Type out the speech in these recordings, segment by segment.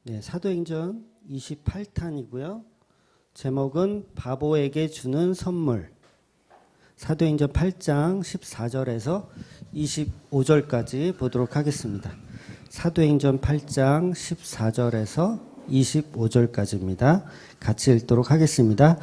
네, 사도행전 28탄이고요. 제목은 바보에게 주는 선물. 사도행전 8장 14절에서 25절까지 보도록 하겠습니다. 사도행전 8장 14절에서 25절까지입니다. 같이 읽도록 하겠습니다.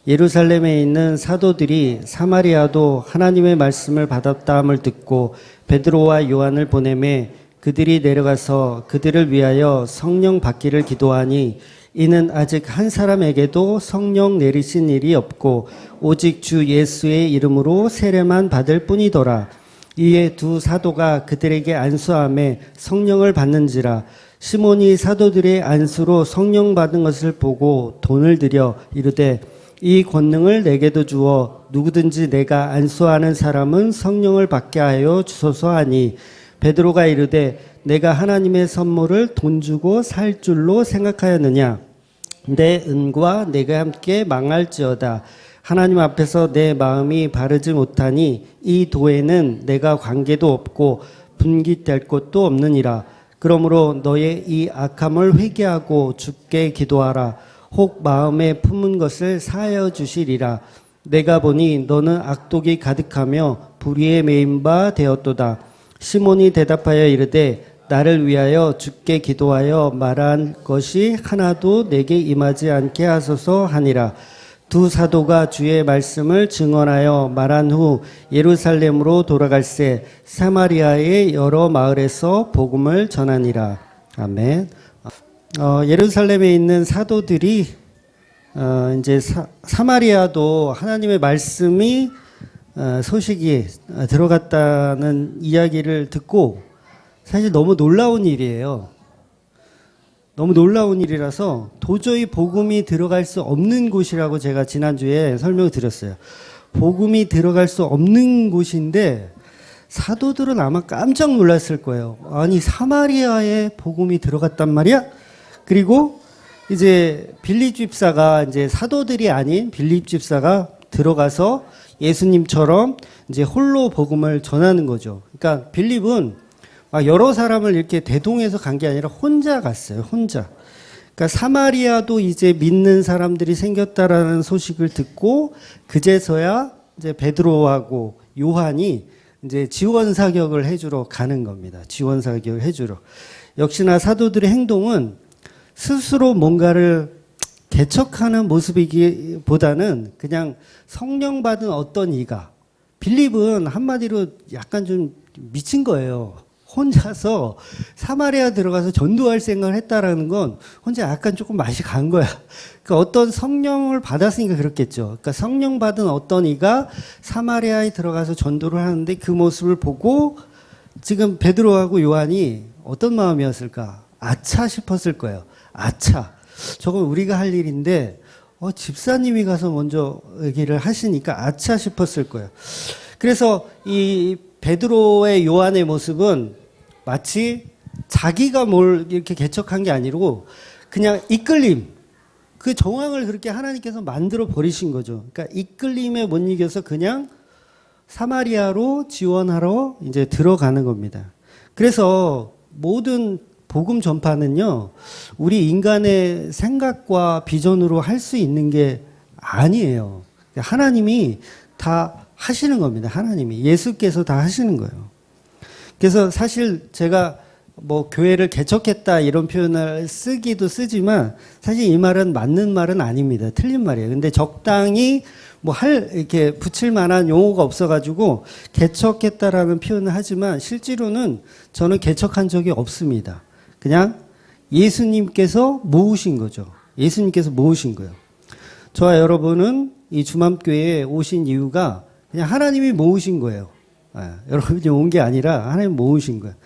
예루살렘에 있는 사도들이 사마리아도 하나님의 말씀을 받았다함을 듣고 베드로와 요한을 보내매 그들이 내려가서 그들을 위하여 성령 받기를 기도하니 이는 아직 한 사람에게도 성령 내리신 일이 없고 오직 주 예수의 이름으로 세례만 받을 뿐이더라. 이에 두 사도가 그들에게 안수하며 성령을 받는지라. 시몬이 사도들의 안수로 성령 받은 것을 보고 돈을 들여 이르되 이 권능을 내게도 주어 누구든지 내가 안수하는 사람은 성령을 받게 하여 주소서 하니 베드로가 이르되 내가 하나님의 선물을 돈 주고 살 줄로 생각하였느냐. 내 은과 내가 함께 망할지어다. 하나님 앞에서 내 마음이 바르지 못하니 이 도에는 내가 관계도 없고 분깃될 것도 없느니라. 그러므로 너의 이 악함을 회개하고 주께 기도하라. 혹 마음에 품은 것을 사하여 주시리라. 내가 보니 너는 악독이 가득하며 불의에 매인 바 되었도다. 시몬이 대답하여 이르되 나를 위하여 주께 기도하여 말한 것이 하나도 내게 임하지 않게 하소서 하니라. 두 사도가 주의 말씀을 증언하여 말한 후 예루살렘으로 돌아갈새 사마리아의 여러 마을에서 복음을 전하니라. 아멘. 예루살렘에 있는 사도들이 이제 사마리아도 하나님의 말씀이 소식이 들어갔다는 이야기를 듣고 사실 너무 놀라운 일이에요. 너무 놀라운 일이라서 도저히 복음이 들어갈 수 없는 곳이라고 제가 지난주에 설명을 드렸어요. 복음이 들어갈 수 없는 곳인데 사도들은 아마 깜짝 놀랐을 거예요. 아니 사마리아에 복음이 들어갔단 말이야? 그리고 이제 빌립 집사가 이제 사도들이 아닌 빌립 집사가 들어가서 예수님처럼 이제 홀로 복음을 전하는 거죠. 그러니까 빌립은 여러 사람을 이렇게 대동해서 간 게 아니라 혼자 갔어요. 혼자. 그러니까 사마리아도 이제 믿는 사람들이 생겼다라는 소식을 듣고 그제서야 이제 베드로하고 요한이 이제 지원 사격을 해주러 가는 겁니다. 지원 사격을 해주러. 역시나 사도들의 행동은 스스로 뭔가를 개척하는 모습이기보다는 그냥 성령 받은 어떤 이가, 빌립은 한마디로 약간 좀 미친 거예요. 혼자서 사마리아 들어가서 전도할 생각을 했다라는 건 혼자 약간 조금 맛이 간 거야. 그러니까 어떤 성령을 받았으니까 그렇겠죠. 그러니까 성령 받은 어떤 이가 사마리아에 들어가서 전도를 하는데 그 모습을 보고 지금 베드로하고 요한이 어떤 마음이었을까? 아차 싶었을 거예요. 아차. 저건 우리가 할 일인데 집사님이 가서 먼저 얘기를 하시니까 아차 싶었을 거예요. 그래서 이 베드로의 요한의 모습은 마치 자기가 뭘 이렇게 개척한 게 아니고 그냥 이끌림, 그 정황을 그렇게 하나님께서 만들어 버리신 거죠. 그러니까 이끌림에 못 이겨서 그냥 사마리아로 지원하러 이제 들어가는 겁니다. 그래서 모든 복음 전파는요, 우리 인간의 생각과 비전으로 할 수 있는 게 아니에요. 하나님이 다 하시는 겁니다. 하나님이. 예수께서 다 하시는 거예요. 그래서 사실 제가 뭐 교회를 개척했다 이런 표현을 쓰기도 쓰지만 사실 이 말은 맞는 말은 아닙니다. 틀린 말이에요. 근데 적당히 이렇게 붙일 만한 용어가 없어가지고 개척했다라는 표현을 하지만 실제로는 저는 개척한 적이 없습니다. 그냥 예수님께서 모으신 거죠. 예수님께서 모으신 거예요. 저와 여러분은 이 주맘교회에 오신 이유가 그냥 하나님이 모으신 거예요. 여러분이 온 게 아니라 하나님 모으신 거예요.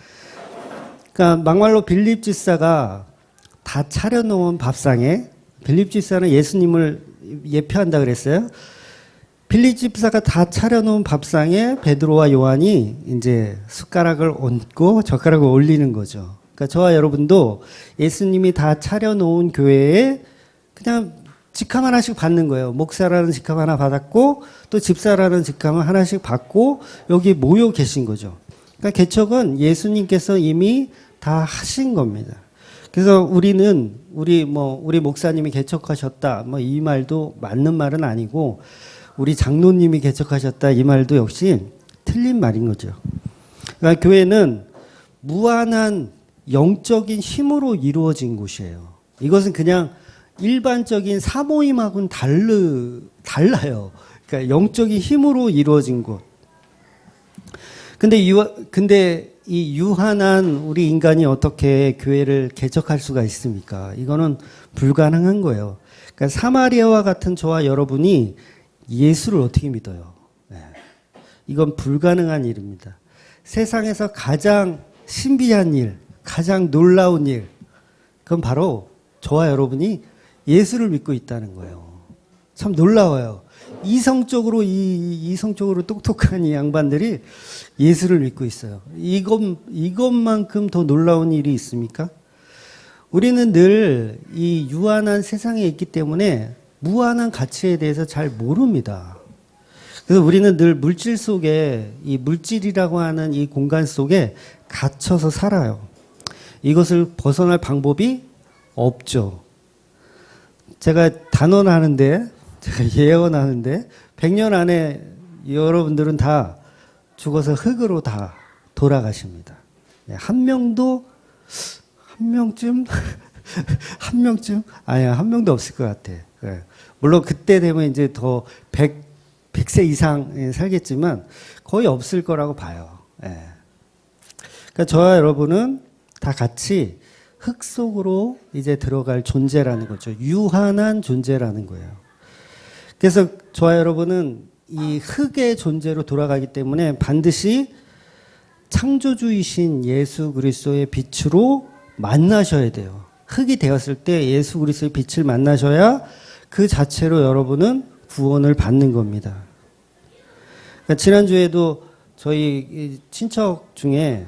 그러니까 막말로 빌립 집사가 다 차려놓은 밥상에, 빌립 집사는 예수님을 예표한다 그랬어요. 빌립 집사가 다 차려놓은 밥상에 베드로와 요한이 이제 숟가락을 얹고 젓가락을 올리는 거죠. 그러니까 저와 여러분도 예수님이 다 차려놓은 교회에 그냥 직함 하나씩 받는 거예요. 목사라는 직함 하나 받았고 또 집사라는 직함을 하나씩 받고 여기 모여 계신 거죠. 그러니까 개척은 예수님께서 이미 다 하신 겁니다. 그래서 우리 목사님이 개척하셨다 뭐 이 말도 맞는 말은 아니고 우리 장로님이 개척하셨다 이 말도 역시 틀린 말인 거죠. 그러니까 교회는 무한한 영적인 힘으로 이루어진 곳이에요. 이것은 그냥 일반적인 사모임하고는 달라요. 그러니까 영적인 힘으로 이루어진 곳. 근데 이 유한한 우리 인간이 어떻게 교회를 개척할 수가 있습니까? 이거는 불가능한 거예요. 그러니까 사마리아와 같은 저와 여러분이 예수를 어떻게 믿어요? 네. 이건 불가능한 일입니다. 세상에서 가장 신비한 일, 가장 놀라운 일, 그건 바로 저와 여러분이 예수를 믿고 있다는 거예요. 참 놀라워요. 이성적으로 똑똑한 이 양반들이 예수를 믿고 있어요. 이것만큼 더 놀라운 일이 있습니까? 우리는 늘 이 유한한 세상에 있기 때문에 무한한 가치에 대해서 잘 모릅니다. 그래서 우리는 늘 물질 속에 이 물질이라고 하는 이 공간 속에 갇혀서 살아요. 이것을 벗어날 방법이 없죠. 제가 단언하는데, 제가 예언하는데 100년 안에 여러분들은 다 죽어서 흙으로 다 돌아가십니다. 한 명도 한 명쯤 아니야, 한 명도 없을 것 같아. 물론 그때 되면 이제 더 100세 이상 살겠지만 거의 없을 거라고 봐요. 그러니까 저와 여러분은 다 같이 흙 속으로 이제 들어갈 존재라는 거죠. 유한한 존재라는 거예요. 그래서 저와 여러분은 이 흙의 존재로 돌아가기 때문에 반드시 창조주이신 예수 그리스도의 빛으로 만나셔야 돼요. 흙이 되었을 때 예수 그리스도의 빛을 만나셔야 그 자체로 여러분은 구원을 받는 겁니다. 그러니까 지난주에도 저희 친척 중에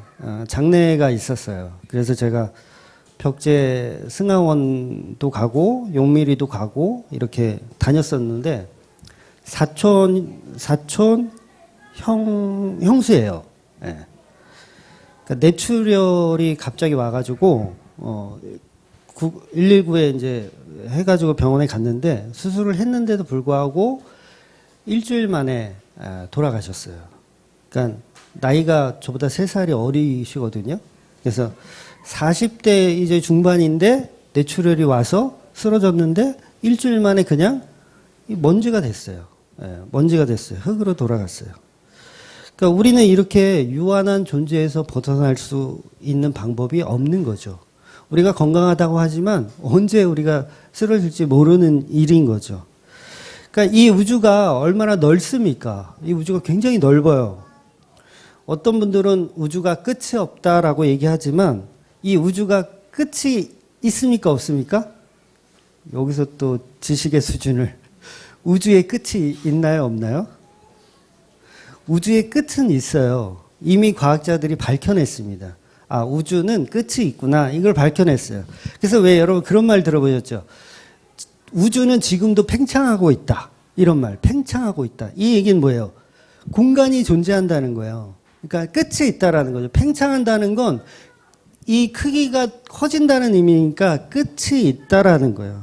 장례가 있었어요. 그래서 제가 벽제 승하원도 가고 용미리도 가고 이렇게 다녔었는데 사촌 형수예요. 네. 그러니까 뇌출혈이 갑자기 와가지고 119에 이제 해가지고 병원에 갔는데 수술을 했는데도 불구하고 일주일 만에 돌아가셨어요. 그러니까 나이가 저보다 3살이 어리시거든요. 그래서 40대 이제 중반인데 뇌출혈이 와서 쓰러졌는데 일주일 만에 그냥 먼지가 됐어요. 먼지가 됐어요. 흙으로 돌아갔어요. 그러니까 우리는 이렇게 유한한 존재에서 벗어날 수 있는 방법이 없는 거죠. 우리가 건강하다고 하지만 언제 우리가 쓰러질지 모르는 일인 거죠. 그러니까 이 우주가 얼마나 넓습니까? 이 우주가 굉장히 넓어요. 어떤 분들은 우주가 끝이 없다라고 얘기하지만 이 우주가 끝이 있습니까? 없습니까? 여기서 또 지식의 수준을 우주의 끝이 있나요? 없나요? 우주의 끝은 있어요. 이미 과학자들이 밝혀냈습니다. 아, 우주는 끝이 있구나. 이걸 밝혀냈어요. 그래서 왜 여러분 그런 말 들어보셨죠? 우주는 지금도 팽창하고 있다. 이런 말, 팽창하고 있다. 이 얘기는 뭐예요? 공간이 존재한다는 거예요. 그러니까 끝이 있다라는 거죠. 팽창한다는 건 이 크기가 커진다는 의미니까 끝이 있다라는 거예요.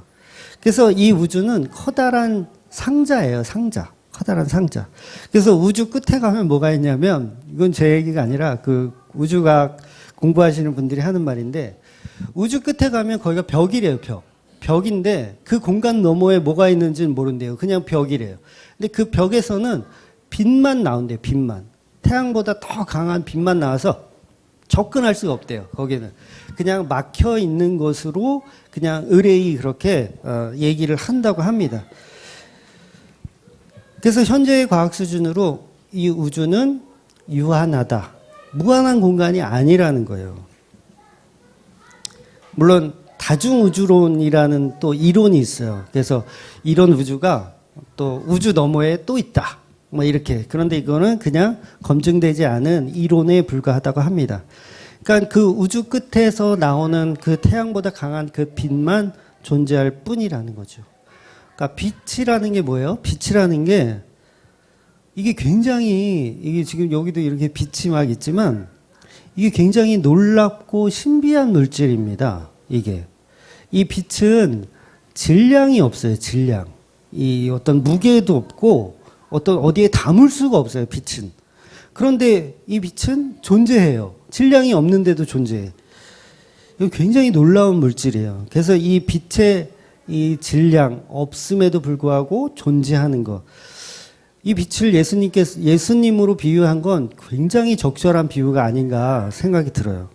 그래서 이 우주는 커다란 상자예요, 상자. 커다란 상자. 그래서 우주 끝에 가면 뭐가 있냐면, 이건 제 얘기가 아니라 그 우주과학 공부하시는 분들이 하는 말인데, 우주 끝에 가면 거기가 벽이래요, 벽. 벽인데 그 공간 너머에 뭐가 있는지는 모른대요. 그냥 벽이래요. 근데 그 벽에서는 빛만 나온대요, 빛만. 태양보다 더 강한 빛만 나와서 접근할 수가 없대요, 거기는. 그냥 막혀 있는 것으로 그냥 의뢰이 그렇게 얘기를 한다고 합니다. 그래서 현재의 과학 수준으로 이 우주는 유한하다. 무한한 공간이 아니라는 거예요. 물론 다중우주론이라는 또 이론이 있어요. 그래서 이런 우주가 또 우주 너머에 또 있다. 뭐 이렇게. 그런데 이거는 그냥 검증되지 않은 이론에 불과하다고 합니다. 그러니까 그 우주 끝에서 나오는 그 태양보다 강한 그 빛만 존재할 뿐이라는 거죠. 그러니까 빛이라는 게 뭐예요? 빛이라는 게 이게 굉장히, 이게 지금 여기도 이렇게 빛이 막 있지만 이게 굉장히 놀랍고 신비한 물질입니다. 이게. 이 빛은 질량이 없어요. 질량. 이 어떤 무게도 없고 어떤 어디에 담을 수가 없어요. 빛은. 그런데 이 빛은 존재해요. 질량이 없는데도 존재해. 이거 굉장히 놀라운 물질이에요. 그래서 이 빛의 이 질량 없음에도 불구하고 존재하는 것. 이 빛을 예수님으로 비유한 건 굉장히 적절한 비유가 아닌가 생각이 들어요.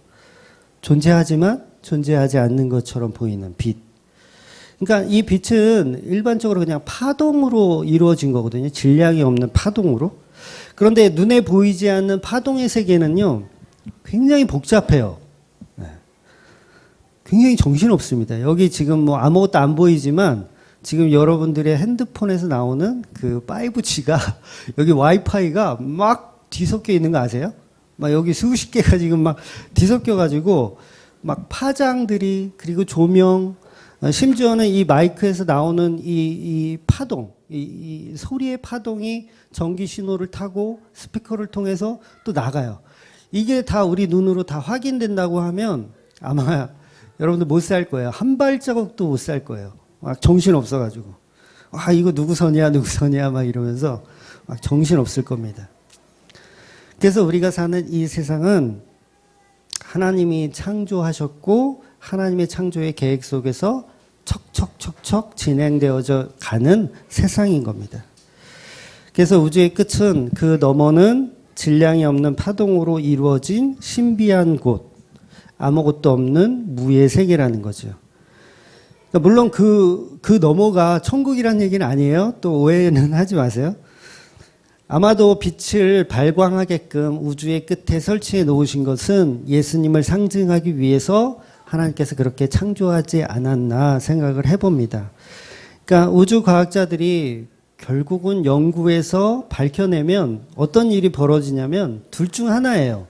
존재하지만 존재하지 않는 것처럼 보이는 빛. 그러니까 이 빛은 일반적으로 그냥 파동으로 이루어진 거거든요. 질량이 없는 파동으로. 그런데 눈에 보이지 않는 파동의 세계는요, 굉장히 복잡해요. 네. 굉장히 정신없습니다. 여기 지금 뭐 아무것도 안 보이지만 지금 여러분들의 핸드폰에서 나오는 그 5G가 여기 와이파이가 막 뒤섞여 있는 거 아세요? 막 여기 수십 개가 지금 막 뒤섞여 가지고 막 파장들이 그리고 조명 심지어는 이 마이크에서 나오는 이 파동 이 소리의 파동이 전기 신호를 타고 스피커를 통해서 또 나가요. 이게 다 우리 눈으로 다 확인된다고 하면 아마 여러분들 못 살 거예요. 한 발자국도 못 살 거예요. 막 정신 없어가지고 아 이거 누구 선이야 누구 선이야 막 이러면서 막 정신 없을 겁니다. 그래서 우리가 사는 이 세상은 하나님이 창조하셨고 하나님의 창조의 계획 속에서 척척척척 진행되어져 가는 세상인 겁니다. 그래서 우주의 끝은 그 너머는 질량이 없는 파동으로 이루어진 신비한 곳, 아무것도 없는 무의 세계라는 거죠. 그러니까 물론 그 너머가 천국이라는 얘기는 아니에요. 또 오해는 하지 마세요. 아마도 빛을 발광하게끔 우주의 끝에 설치해 놓으신 것은 예수님을 상징하기 위해서 하나님께서 그렇게 창조하지 않았나 생각을 해봅니다. 그러니까 우주 과학자들이 결국은 연구에서 밝혀내면 어떤 일이 벌어지냐면 둘 중 하나예요.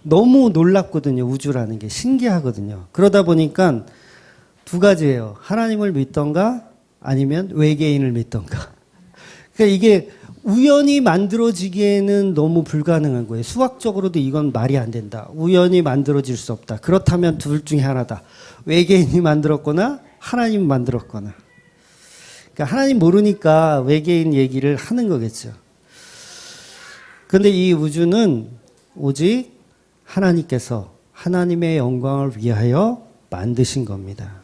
너무 놀랍거든요. 우주라는 게 신기하거든요. 그러다 보니까 두 가지예요. 하나님을 믿던가 아니면 외계인을 믿던가. 그러니까 이게 우연히 만들어지기에는 너무 불가능한 거예요. 수학적으로도 이건 말이 안 된다. 우연히 만들어질 수 없다. 그렇다면 둘 중에 하나다. 외계인이 만들었거나 하나님이 만들었거나. 그러니까 하나님 모르니까 외계인 얘기를 하는 거겠죠. 그런데 이 우주는 오직 하나님께서 하나님의 영광을 위하여 만드신 겁니다.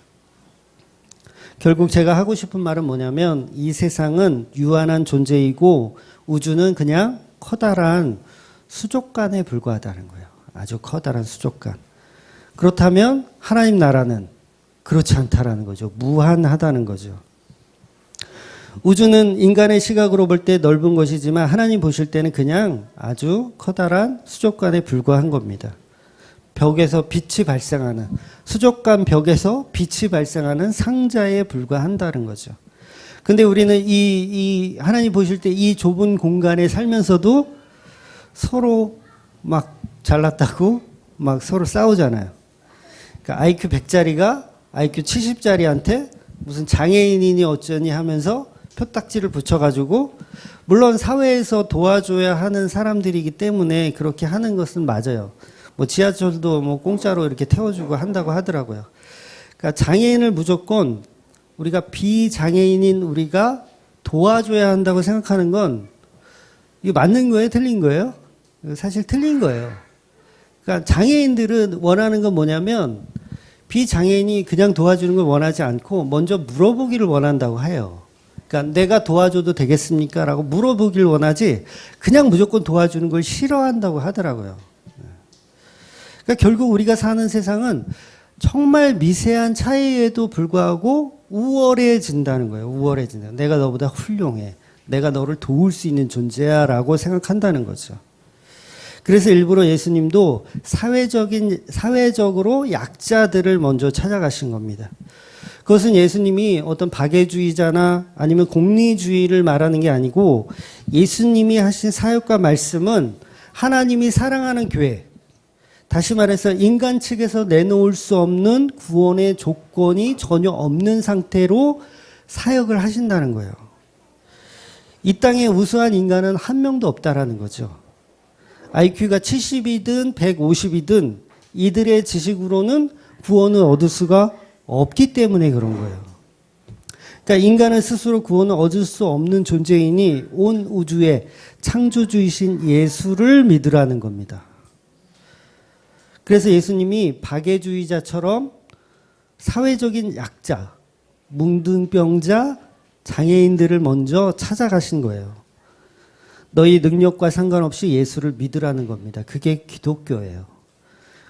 결국 제가 하고 싶은 말은 뭐냐면 이 세상은 유한한 존재이고 우주는 그냥 커다란 수족관에 불과하다는 거예요. 아주 커다란 수족관. 그렇다면 하나님 나라는 그렇지 않다라는 거죠. 무한하다는 거죠. 우주는 인간의 시각으로 볼 때 넓은 것이지만 하나님 보실 때는 그냥 아주 커다란 수족관에 불과한 겁니다. 벽에서 빛이 발생하는 수족관 벽에서 빛이 발생하는 상자에 불과한다는 거죠. 근데 우리는 이 하나님 보실 때 이 좁은 공간에 살면서도 서로 막 잘났다고 막 서로 싸우잖아요. 그러니까 IQ 100짜리가 IQ 70짜리한테 무슨 장애인이니 어쩌니 하면서 표딱지를 붙여가지고 물론 사회에서 도와줘야 하는 사람들이기 때문에 그렇게 하는 것은 맞아요. 뭐 지하철도 뭐 공짜로 이렇게 태워주고 한다고 하더라고요. 그러니까 장애인을 무조건 우리가 비장애인인 우리가 도와줘야 한다고 생각하는 건 이거 맞는 거예요? 틀린 거예요? 사실 틀린 거예요. 그러니까 장애인들은 원하는 건 뭐냐면 비장애인이 그냥 도와주는 걸 원하지 않고 먼저 물어보기를 원한다고 해요. 그러니까 내가 도와줘도 되겠습니까? 라고 물어보기를 원하지 그냥 무조건 도와주는 걸 싫어한다고 하더라고요. 그러니까 결국 우리가 사는 세상은 정말 미세한 차이에도 불구하고 우월해진다는 거예요. 우월해진다. 내가 너보다 훌륭해. 내가 너를 도울 수 있는 존재야 라고 생각한다는 거죠. 그래서 일부러 예수님도 사회적으로 약자들을 먼저 찾아가신 겁니다. 그것은 예수님이 어떤 박애주의자나 아니면 공리주의를 말하는 게 아니고 예수님이 하신 사역과 말씀은 하나님이 사랑하는 교회, 다시 말해서 인간 측에서 내놓을 수 없는 구원의 조건이 전혀 없는 상태로 사역을 하신다는 거예요. 이 땅에 우수한 인간은 한 명도 없다라는 거죠. IQ가 70이든 150이든 이들의 지식으로는 구원을 얻을 수가 없기 때문에 그런 거예요. 그러니까 인간은 스스로 구원을 얻을 수 없는 존재이니 온 우주의 창조주이신 예수를 믿으라는 겁니다. 그래서 예수님이 박애주의자처럼 사회적인 약자, 뭉둥병자, 장애인들을 먼저 찾아가신 거예요. 너희 능력과 상관없이 예수를 믿으라는 겁니다. 그게 기독교예요.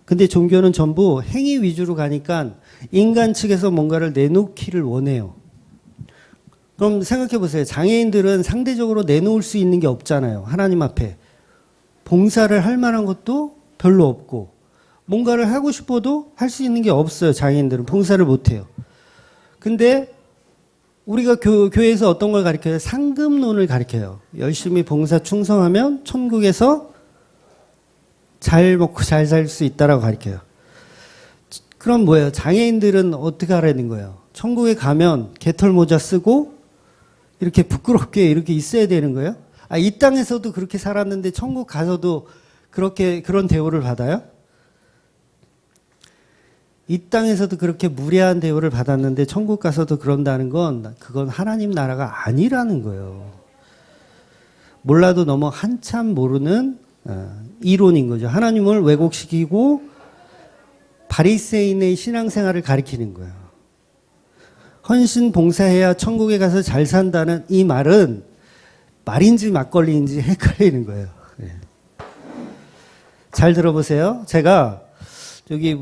근데 종교는 전부 행위 위주로 가니까 인간 측에서 뭔가를 내놓기를 원해요. 그럼 생각해 보세요. 장애인들은 상대적으로 내놓을 수 있는 게 없잖아요. 하나님 앞에. 봉사를 할 만한 것도 별로 없고 뭔가를 하고 싶어도 할 수 있는 게 없어요. 장애인들은 봉사를 못 해요. 근데 우리가 교회에서 어떤 걸 가르쳐요? 상급론을 가르쳐요. 열심히 봉사 충성하면 천국에서 잘 먹고 잘 살 수 있다라고 가르쳐요. 그럼 뭐예요? 장애인들은 어떻게 하라는 거예요? 천국에 가면 개털 모자 쓰고 이렇게 부끄럽게 이렇게 있어야 되는 거예요? 아, 이 땅에서도 그렇게 살았는데 천국 가서도 그런 대우를 받아요? 이 땅에서도 그렇게 무례한 대우를 받았는데 천국 가서도 그런다는 건 그건 하나님 나라가 아니라는 거예요. 몰라도 너무 한참 모르는 이론인 거죠. 하나님을 왜곡시키고 바리새인의 신앙생활을 가리키는 거예요. 헌신 봉사해야 천국에 가서 잘 산다는 이 말은 말인지 막걸리인지 헷갈리는 거예요. 잘 들어보세요. 제가 저기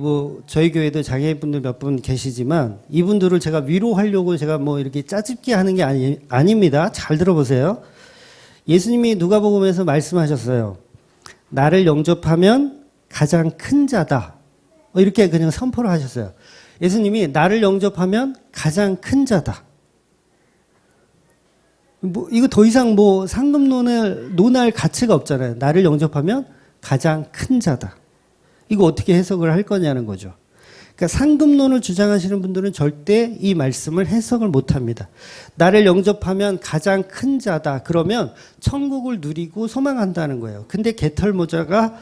저희 교회도 장애인분들 몇 분 계시지만 이분들을 제가 위로하려고 제가 이렇게 짜집기 하는 게 아닙니다. 잘 들어보세요. 예수님이 누가복음에서 말씀하셨어요. 나를 영접하면 가장 큰 자다. 이렇게 그냥 선포를 하셨어요. 예수님이 나를 영접하면 가장 큰 자다. 이거 더 이상 상급론을 논할 가치가 없잖아요. 나를 영접하면 가장 큰 자다. 이거 어떻게 해석을 할 거냐는 거죠. 그러니까 상급론을 주장하시는 분들은 절대 이 말씀을 해석을 못 합니다. 나를 영접하면 가장 큰 자다. 그러면 천국을 누리고 소망한다는 거예요. 근데 개털 모자가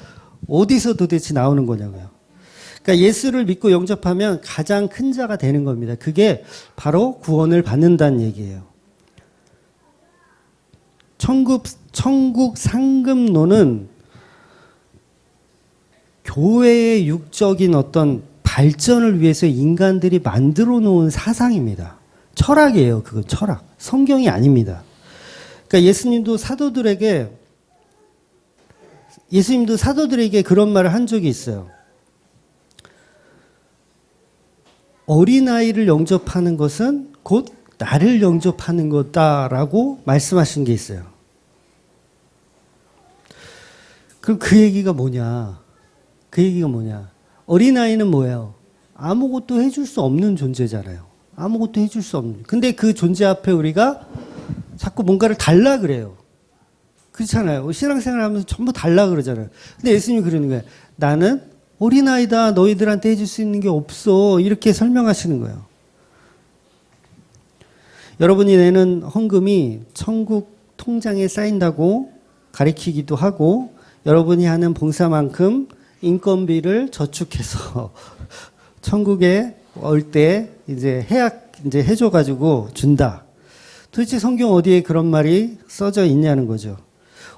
어디서 도대체 나오는 거냐고요. 그러니까 예수를 믿고 영접하면 가장 큰 자가 되는 겁니다. 그게 바로 구원을 받는다는 얘기예요. 천국 상급론은 교회의 육적인 어떤 발전을 위해서 인간들이 만들어 놓은 사상입니다. 철학이에요. 그건 철학. 성경이 아닙니다. 그러니까 예수님도 사도들에게 그런 말을 한 적이 있어요. 어린아이를 영접하는 것은 곧 나를 영접하는 거다라고 말씀하신 게 있어요. 그럼 그 얘기가 뭐냐? 어린아이는 뭐예요? 아무것도 해줄 수 없는 존재잖아요. 아무것도 해줄 수 없는. 근데 그 존재 앞에 우리가 자꾸 뭔가를 달라 그래요. 그렇잖아요. 신앙생활 하면서 전부 달라 그러잖아요. 근데 예수님이 그러는 거예요. 나는 어린아이다. 너희들한테 해줄 수 있는 게 없어. 이렇게 설명하시는 거예요. 여러분이 내는 헌금이 천국 통장에 쌓인다고 가리키기도 하고 여러분이 하는 봉사만큼 인건비를 저축해서 천국에 올 때 이제 해줘가지고 준다. 도대체 성경 어디에 그런 말이 써져 있냐는 거죠.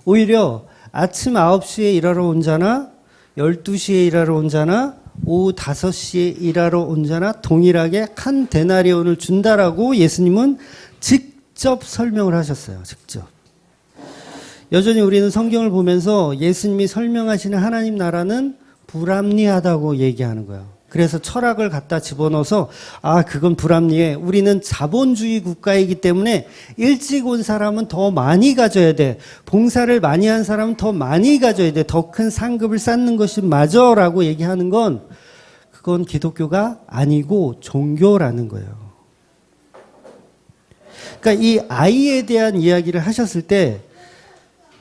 오히려 아침 9시에 일하러 온 자나 12시에 일하러 온 자나 오후 5시에 일하러 온 자나 동일하게 한 데나리온을 준다라고 예수님은 직접 설명을 하셨어요. 직접. 여전히 우리는 성경을 보면서 예수님이 설명하시는 하나님 나라는 불합리하다고 얘기하는 거예요. 그래서 철학을 갖다 집어넣어서 그건 불합리해. 우리는 자본주의 국가이기 때문에 일찍 온 사람은 더 많이 가져야 돼. 봉사를 많이 한 사람은 더 많이 가져야 돼. 더 큰 상급을 쌓는 것이 맞아라고 얘기하는 건 그건 기독교가 아니고 종교라는 거예요. 그러니까 이 아이에 대한 이야기를 하셨을 때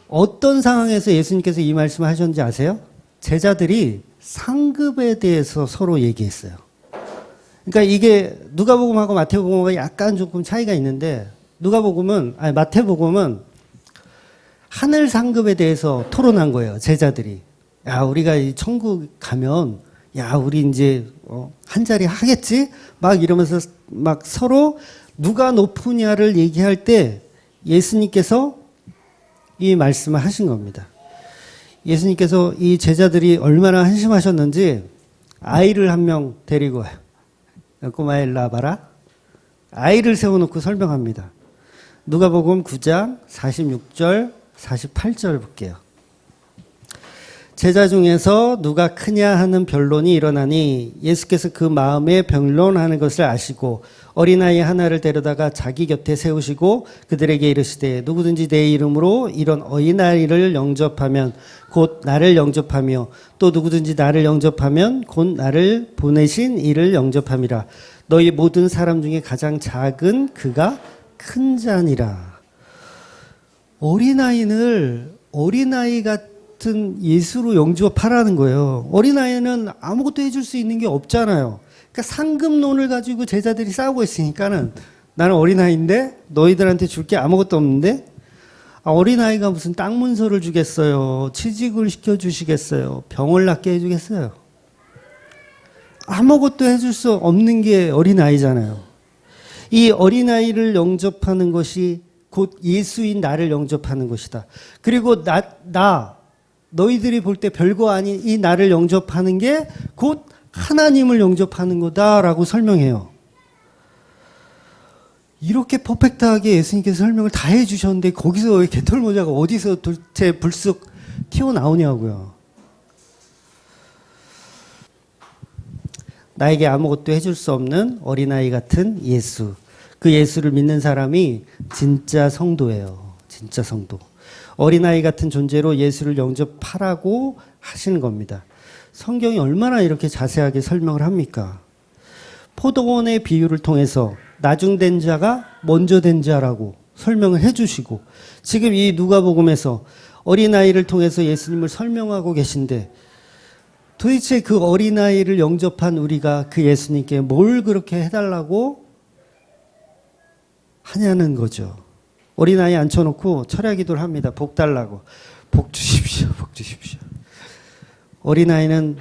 어떤 상황에서 예수님께서 이 말씀을 하셨는지 아세요? 제자들이 상급에 대해서 서로 얘기했어요. 그러니까 이게 누가복음하고 마태복음하고 약간 조금 차이가 있는데 마태복음은 하늘 상급에 대해서 토론한 거예요. 제자들이. 우리가 이 천국 가면 야, 우리 이제 한 자리 하겠지? 막 이러면서 막 서로 누가 높으냐를 얘기할 때 예수님께서 이 말씀을 하신 겁니다. 예수님께서 이 제자들이 얼마나 한심하셨는지 아이를 한 명 데리고 와요. 꼬마애 일로 와봐라. 아이를 세워놓고 설명합니다. 누가복음 9장 46절 48절 볼게요. 제자 중에서 누가 크냐 하는 변론이 일어나니 예수께서 그 마음에 변론하는 것을 아시고 어린아이 하나를 데려다가 자기 곁에 세우시고 그들에게 이르시되 누구든지 내 이름으로 이런 어린아이를 영접하면 곧 나를 영접하며 또 누구든지 나를 영접하면 곧 나를 보내신 이를 영접함이라. 너희 모든 사람 중에 가장 작은 그가 큰 자니라. 어린아이 같은 예수로 영접하라는 거예요. 어린아이는 아무것도 해줄 수 있는 게 없잖아요. 그러니까 상급론을 가지고 제자들이 싸우고 있으니까는 나는 어린아이인데 너희들한테 줄 게 아무것도 없는데 어린아이가 무슨 땅 문서를 주겠어요. 취직을 시켜주시겠어요. 병을 낫게 해주겠어요. 아무것도 해줄 수 없는 게 어린아이잖아요. 이 어린아이를 영접하는 것이 곧 예수인 나를 영접하는 것이다. 그리고 너희들이 볼 때 별거 아닌 이 나를 영접하는 게 곧 하나님을 영접하는 거다라고 설명해요. 이렇게 퍼펙트하게 예수님께서 설명을 다 해주셨는데 거기서 왜 개털모자가 어디서 도대체 불쑥 튀어나오냐고요. 나에게 아무것도 해줄 수 없는 어린아이 같은 예수. 그 예수를 믿는 사람이 진짜 성도예요. 진짜 성도. 어린아이 같은 존재로 예수를 영접하라고 하시는 겁니다. 성경이 얼마나 이렇게 자세하게 설명을 합니까? 포도원의 비유를 통해서 나중된 자가 먼저 된 자라고 설명을 해주시고 지금 이 누가복음에서 어린아이를 통해서 예수님을 설명하고 계신데 도대체 그 어린아이를 영접한 우리가 그 예수님께 뭘 그렇게 해달라고 하냐는 거죠. 어린아이 앉혀놓고 철야 기도를 합니다. 복 달라고. 복 주십시오. 복 주십시오. 어린아이는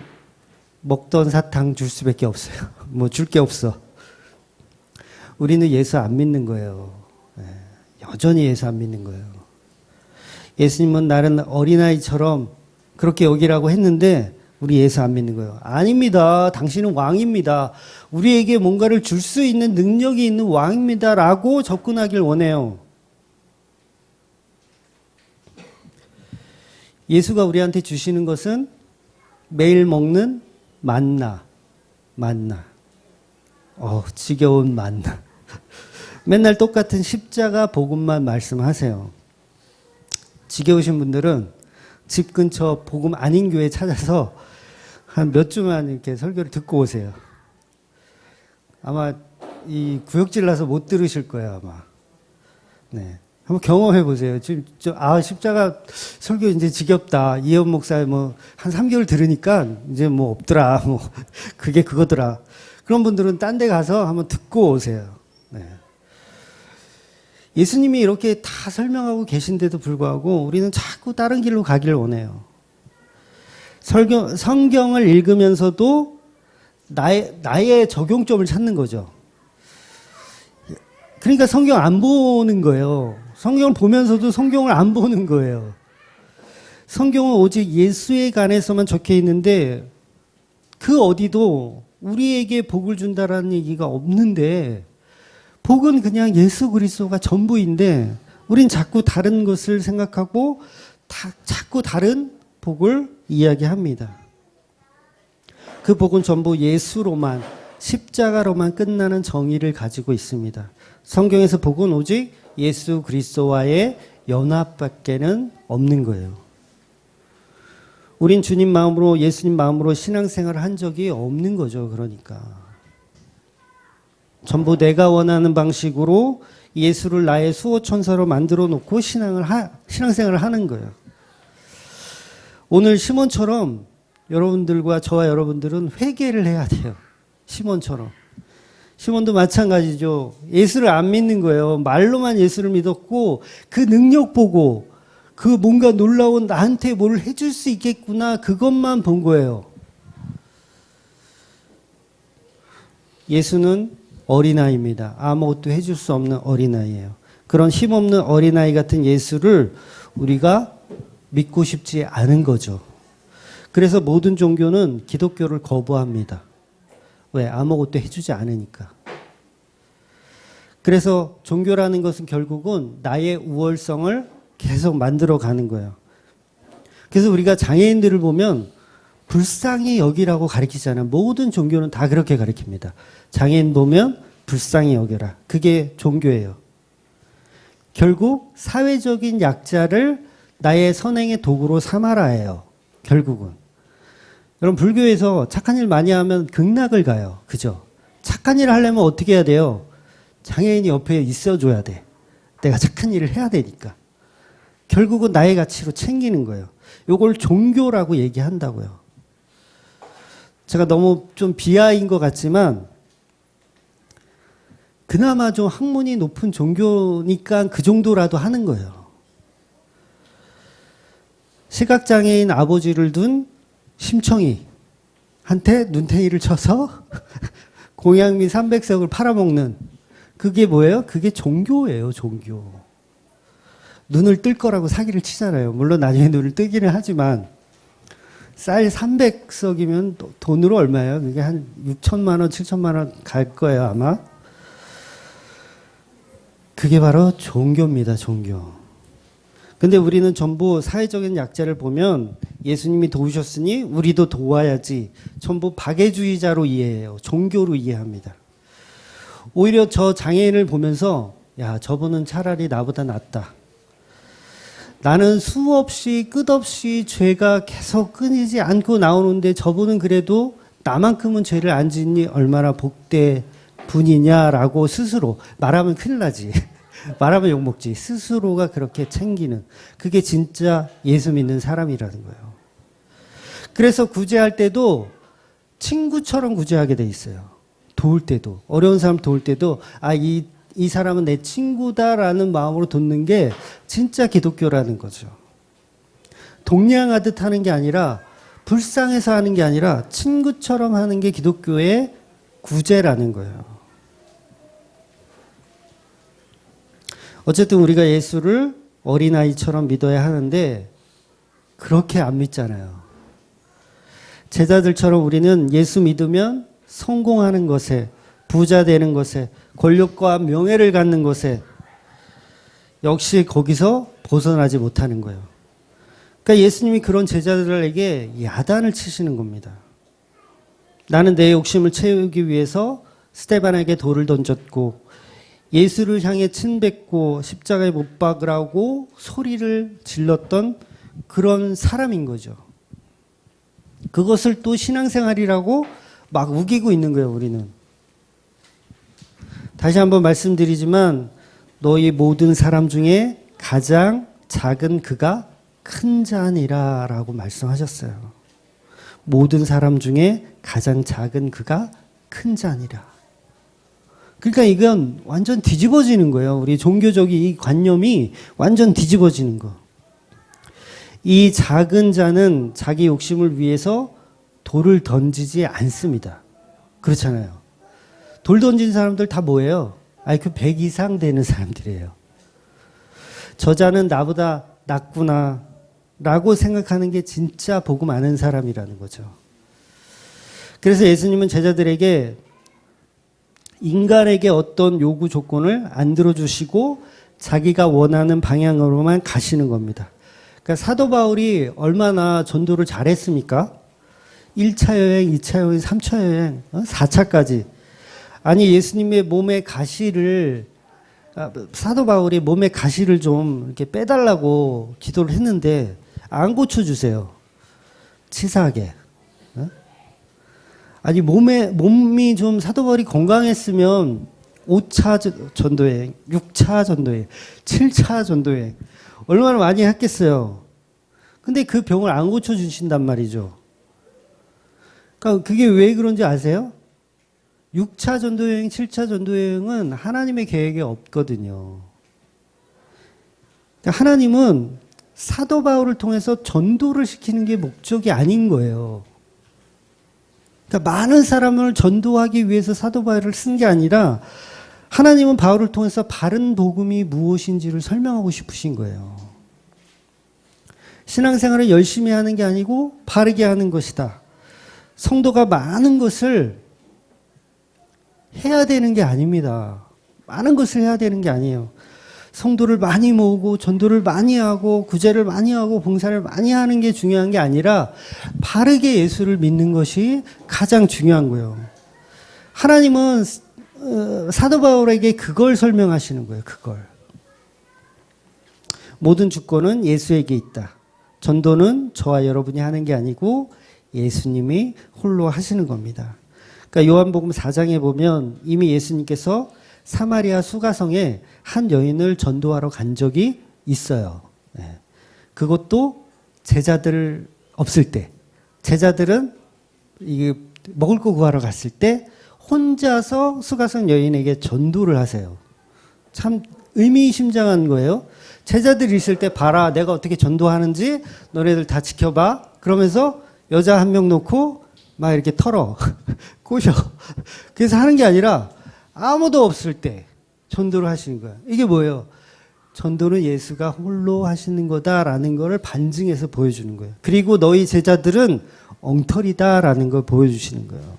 먹던 사탕 줄 수밖에 없어요. 뭐 줄 게 없어. 우리는 예수 안 믿는 거예요. 여전히 예수 안 믿는 거예요. 예수님은 나는 어린아이처럼 그렇게 여기라고 했는데 우리 예수 안 믿는 거예요. 아닙니다. 당신은 왕입니다. 우리에게 뭔가를 줄 수 있는 능력이 있는 왕입니다. 라고 접근하길 원해요. 예수가 우리한테 주시는 것은 매일 먹는 만나. 지겨운 만나. 맨날 똑같은 십자가 복음만 말씀하세요. 지겨우신 분들은 집 근처 복음 아닌 교회 찾아서 한 몇 주만 이렇게 설교를 듣고 오세요. 아마 이 구역질 나서 못 들으실 거예요, 아마. 네. 한번 경험해 보세요. 지금 십자가 설교 이제 지겹다. 이현 목사 뭐 한 3개월 들으니까 이제 뭐 없더라. 뭐 그게 그거더라. 그런 분들은 딴 데 가서 한번 듣고 오세요. 네. 예수님이 이렇게 다 설명하고 계신데도 불구하고 우리는 자꾸 다른 길로 가기를 원해요. 성경을 읽으면서도 나의 적용점을 찾는 거죠. 그러니까 성경 안 보는 거예요. 성경을 보면서도 성경을 안 보는 거예요. 성경은 오직 예수에 관해서만 적혀 있는데 그 어디도 우리에게 복을 준다라는 얘기가 없는데 복은 그냥 예수 그리스도가 전부인데 우린 자꾸 다른 것을 생각하고 자꾸 다른 복을 이야기합니다. 그 복은 전부 예수로만 십자가로만 끝나는 정의를 가지고 있습니다. 성경에서 복은 오직 예수 그리스도와의 연합밖에는 없는 거예요. 우린 주님 마음으로 예수님 마음으로 신앙생활을 한 적이 없는 거죠. 그러니까 전부 내가 원하는 방식으로 예수를 나의 수호천사로 만들어 놓고 신앙생활을 하는 거예요. 오늘 시몬처럼 여러분들과 저와 여러분들은 회개를 해야 돼요. 시몬처럼. 시몬도 마찬가지죠. 예수를 안 믿는 거예요. 말로만 예수를 믿었고 그 능력 보고 그 뭔가 놀라운 나한테 뭘 해줄 수 있겠구나 그것만 본 거예요. 예수는 어린아이입니다. 아무것도 해줄 수 없는 어린아이예요. 그런 힘없는 어린아이 같은 예수를 우리가 믿고 싶지 않은 거죠. 그래서 모든 종교는 기독교를 거부합니다. 왜? 아무것도 해주지 않으니까. 그래서 종교라는 것은 결국은 나의 우월성을 계속 만들어 가는 거예요. 그래서 우리가 장애인들을 보면 불쌍히 여기라고 가르치잖아요. 모든 종교는 다 그렇게 가르칩니다. 장애인 보면 불쌍히 여겨라. 그게 종교예요. 결국 사회적인 약자를 나의 선행의 도구로 삼아라예요. 결국은. 여러분 불교에서 착한 일 많이 하면 극락을 가요. 그죠? 착한 일을 하려면 어떻게 해야 돼요? 장애인이 옆에 있어줘야 돼. 내가 착한 일을 해야 되니까. 결국은 나의 가치로 챙기는 거예요. 이걸 종교라고 얘기한다고요. 제가 너무 좀 비하인 것 같지만 그나마 좀 학문이 높은 종교니까 그 정도라도 하는 거예요. 시각장애인 아버지를 둔 심청이한테 눈탱이를 쳐서 공양미 300석을 팔아먹는 그게 뭐예요? 그게 종교예요. 종교. 눈을 뜰 거라고 사기를 치잖아요. 물론 나중에 눈을 뜨기는 하지만 쌀 300석이면 돈으로 얼마예요? 그게 한 6천만 원, 7천만 원 갈 거예요 아마. 그게 바로 종교입니다. 종교. 근데 우리는 전부 사회적인 약자를 보면 예수님이 도우셨으니 우리도 도와야지. 전부 박애주의자로 이해해요. 종교로 이해합니다. 오히려 저 장애인을 보면서 야, 저분은 차라리 나보다 낫다. 나는 수없이 끝없이 죄가 계속 끊이지 않고 나오는데 저분은 그래도 나만큼은 죄를 안 짓니 얼마나 복된 분이냐라고 스스로 말하면 큰일 나지. 말하면 욕먹지. 스스로가 그렇게 챙기는 그게 진짜 예수 믿는 사람이라는 거예요. 그래서 구제할 때도 친구처럼 구제하게 돼 있어요. 도울 때도 어려운 사람 도울 때도 이 사람은 내 친구다라는 마음으로 돕는 게 진짜 기독교라는 거죠. 동냥하듯 하는 게 아니라 불쌍해서 하는 게 아니라 친구처럼 하는 게 기독교의 구제라는 거예요. 어쨌든 우리가 예수를 어린아이처럼 믿어야 하는데 그렇게 안 믿잖아요. 제자들처럼 우리는 예수 믿으면 성공하는 것에, 부자 되는 것에, 권력과 명예를 갖는 것에 역시 거기서 벗어나지 못하는 거예요. 그러니까 예수님이 그런 제자들에게 야단을 치시는 겁니다. 나는 내 욕심을 채우기 위해서 스데반에게 돌을 던졌고 예수를 향해 침뱉고 십자가에 못 박으라고 소리를 질렀던 그런 사람인 거죠. 그것을 또 신앙생활이라고 막 우기고 있는 거예요, 우리는. 다시 한번 말씀드리지만 너희 모든 사람 중에 가장 작은 그가 큰 자니라 라고 말씀하셨어요. 모든 사람 중에 가장 작은 그가 큰 자니라. 그러니까 이건 완전 뒤집어지는 거예요. 우리 종교적인 이 관념이 완전 뒤집어지는 거. 이 작은 자는 자기 욕심을 위해서 돌을 던지지 않습니다. 그렇잖아요. 돌 던진 사람들 다 뭐예요? IQ 100 이상 되는 사람들이에요. 저 자는 나보다 낫구나 라고 생각하는 게 진짜 복음 많은 사람이라는 거죠. 그래서 예수님은 제자들에게 인간에게 어떤 요구 조건을 안 들어주시고 자기가 원하는 방향으로만 가시는 겁니다. 그러니까 사도 바울이 얼마나 전도를 잘했습니까? 1차 여행, 2차 여행, 3차 여행, 4차까지. 아니 예수님의 몸에 가시를 사도 바울이 몸에 가시를 좀 이렇게 빼달라고 기도를 했는데 안 고쳐주세요. 치사하게. 아니 몸이 좀 사도 바울이 건강했으면 5차 전도여행, 6차 전도여행, 7차 전도여행 얼마나 많이 했겠어요. 근데 그 병을 안 고쳐주신단 말이죠. 그러니까 그게 왜 그런지 아세요? 6차 전도여행, 7차 전도여행은 하나님의 계획에 없거든요. 그러니까 하나님은 사도 바울을 통해서 전도를 시키는 게 목적이 아닌 거예요. 그러니까 많은 사람을 전도하기 위해서 사도 바울을 쓴 게 아니라 하나님은 바울을 통해서 바른 복음이 무엇인지를 설명하고 싶으신 거예요. 신앙생활을 열심히 하는 게 아니고 바르게 하는 것이다. 성도가 많은 것을 해야 되는 게 아닙니다. 많은 것을 해야 되는 게 아니에요. 성도를 많이 모으고 전도를 많이 하고 구제를 많이 하고 봉사를 많이 하는 게 중요한 게 아니라 바르게 예수를 믿는 것이 가장 중요한 거예요. 하나님은 사도 바울에게 그걸 설명하시는 거예요. 그걸. 모든 주권은 예수에게 있다. 전도는 저와 여러분이 하는 게 아니고 예수님이 홀로 하시는 겁니다. 그러니까 요한복음 4장에 보면 이미 예수님께서 사마리아 수가성에 한 여인을 전도하러 간 적이 있어요. 네. 그것도 제자들 없을 때. 제자들은 이게 먹을 거 구하러 갔을 때 혼자서 수가성 여인에게 전도를 하세요. 참 의미심장한 거예요. 제자들이 있을 때 봐라, 내가 어떻게 전도하는지 너네들 다 지켜봐. 그러면서 여자 한 명 놓고 막 이렇게 털어 꼬셔. 그래서 하는 게 아니라 아무도 없을 때 전도를 하시는 거야. 이게 뭐예요? 전도는 예수가 홀로 하시는 거다라는 걸 반증해서 보여주는 거예요. 그리고 너희 제자들은 엉터리다라는 걸 보여주시는 거예요.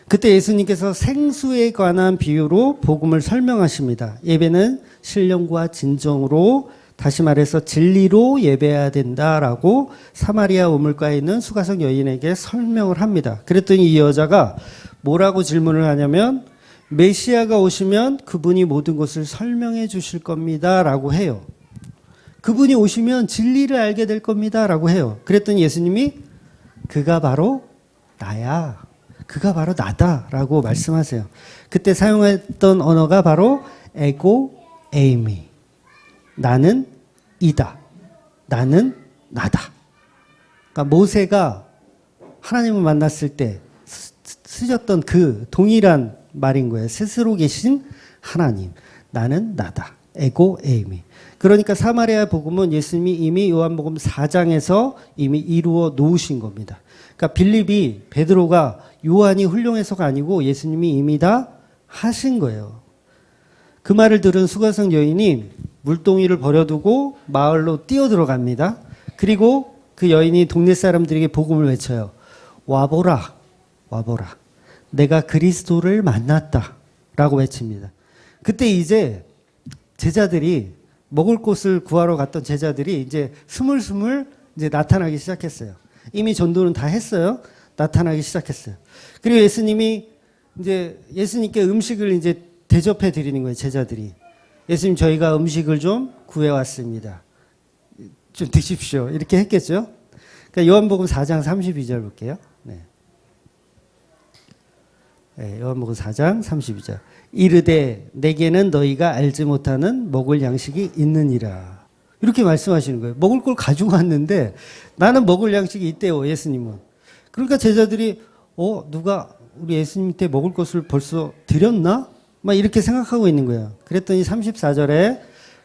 그때 예수님께서 생수에 관한 비유로 복음을 설명하십니다. 예배는 신령과 진정으로, 다시 말해서 진리로 예배해야 된다라고 사마리아 우물가에 있는 수가성 여인에게 설명을 합니다. 그랬더니 이 여자가 뭐라고 질문을 하냐면 메시아가 오시면 그분이 모든 것을 설명해 주실 겁니다 라고 해요. 그분이 오시면 진리를 알게 될 겁니다 라고 해요. 그랬더니 예수님이 그가 바로 나야, 그가 바로 나다 라고 말씀하세요. 그때 사용했던 언어가 바로 에고 에이미, 나는 이다, 나는 나다. 그러니까 모세가 하나님을 만났을 때 쓰셨던 그 동일한 말인 거예요. 스스로 계신 하나님, 나는 나다, 에고 에이미. 그러니까 사마리아 복음은 예수님이 이미 요한복음 4장에서 이미 이루어 놓으신 겁니다. 그러니까 빌립이, 베드로가 요한이 훌륭해서가 아니고 예수님이 이미 다 하신 거예요. 그 말을 들은 수가성 여인이 물동이를 버려두고 마을로 뛰어들어갑니다. 그리고 그 여인이 동네 사람들에게 복음을 외쳐요. 와보라, 와보라. 내가 그리스도를 만났다 라고 외칩니다. 그때 이제 제자들이, 먹을 곳을 구하러 갔던 제자들이 이제 스물스물 이제 나타나기 시작했어요. 이미 전도는 다 했어요. 나타나기 시작했어요. 그리고 예수님이 이제 예수님께 음식을 이제 대접해 드리는 거예요. 제자들이. 예수님, 저희가 음식을 좀 구해왔습니다. 좀 드십시오. 이렇게 했겠죠. 그러니까 요한복음 4장 32절 볼게요. 네. 네, 요한복음 4장 32절. 이르되 내게는 너희가 알지 못하는 먹을 양식이 있느니라. 이렇게 말씀하시는 거예요. 먹을 걸 가지고 왔는데 나는 먹을 양식이 있대요. 예수님은. 그러니까 제자들이 누가 우리 예수님한테 먹을 것을 벌써 드렸나? 막 이렇게 생각하고 있는 거예요. 그랬더니 34절에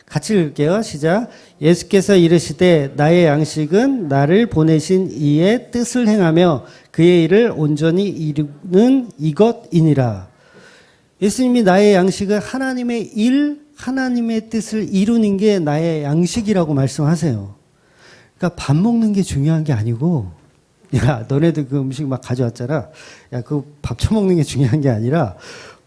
같이 읽을게요. 시작. 예수께서 이르시되 나의 양식은 나를 보내신 이의 뜻을 행하며 그의 일을 온전히 이루는 이것이니라. 예수님이 나의 양식은 하나님의 일, 하나님의 뜻을 이루는 게 나의 양식이라고 말씀하세요. 그러니까 밥 먹는 게 중요한 게 아니고, 야, 너네들 그 음식 막 가져왔잖아. 야, 그 밥 처먹는 게 중요한 게 아니라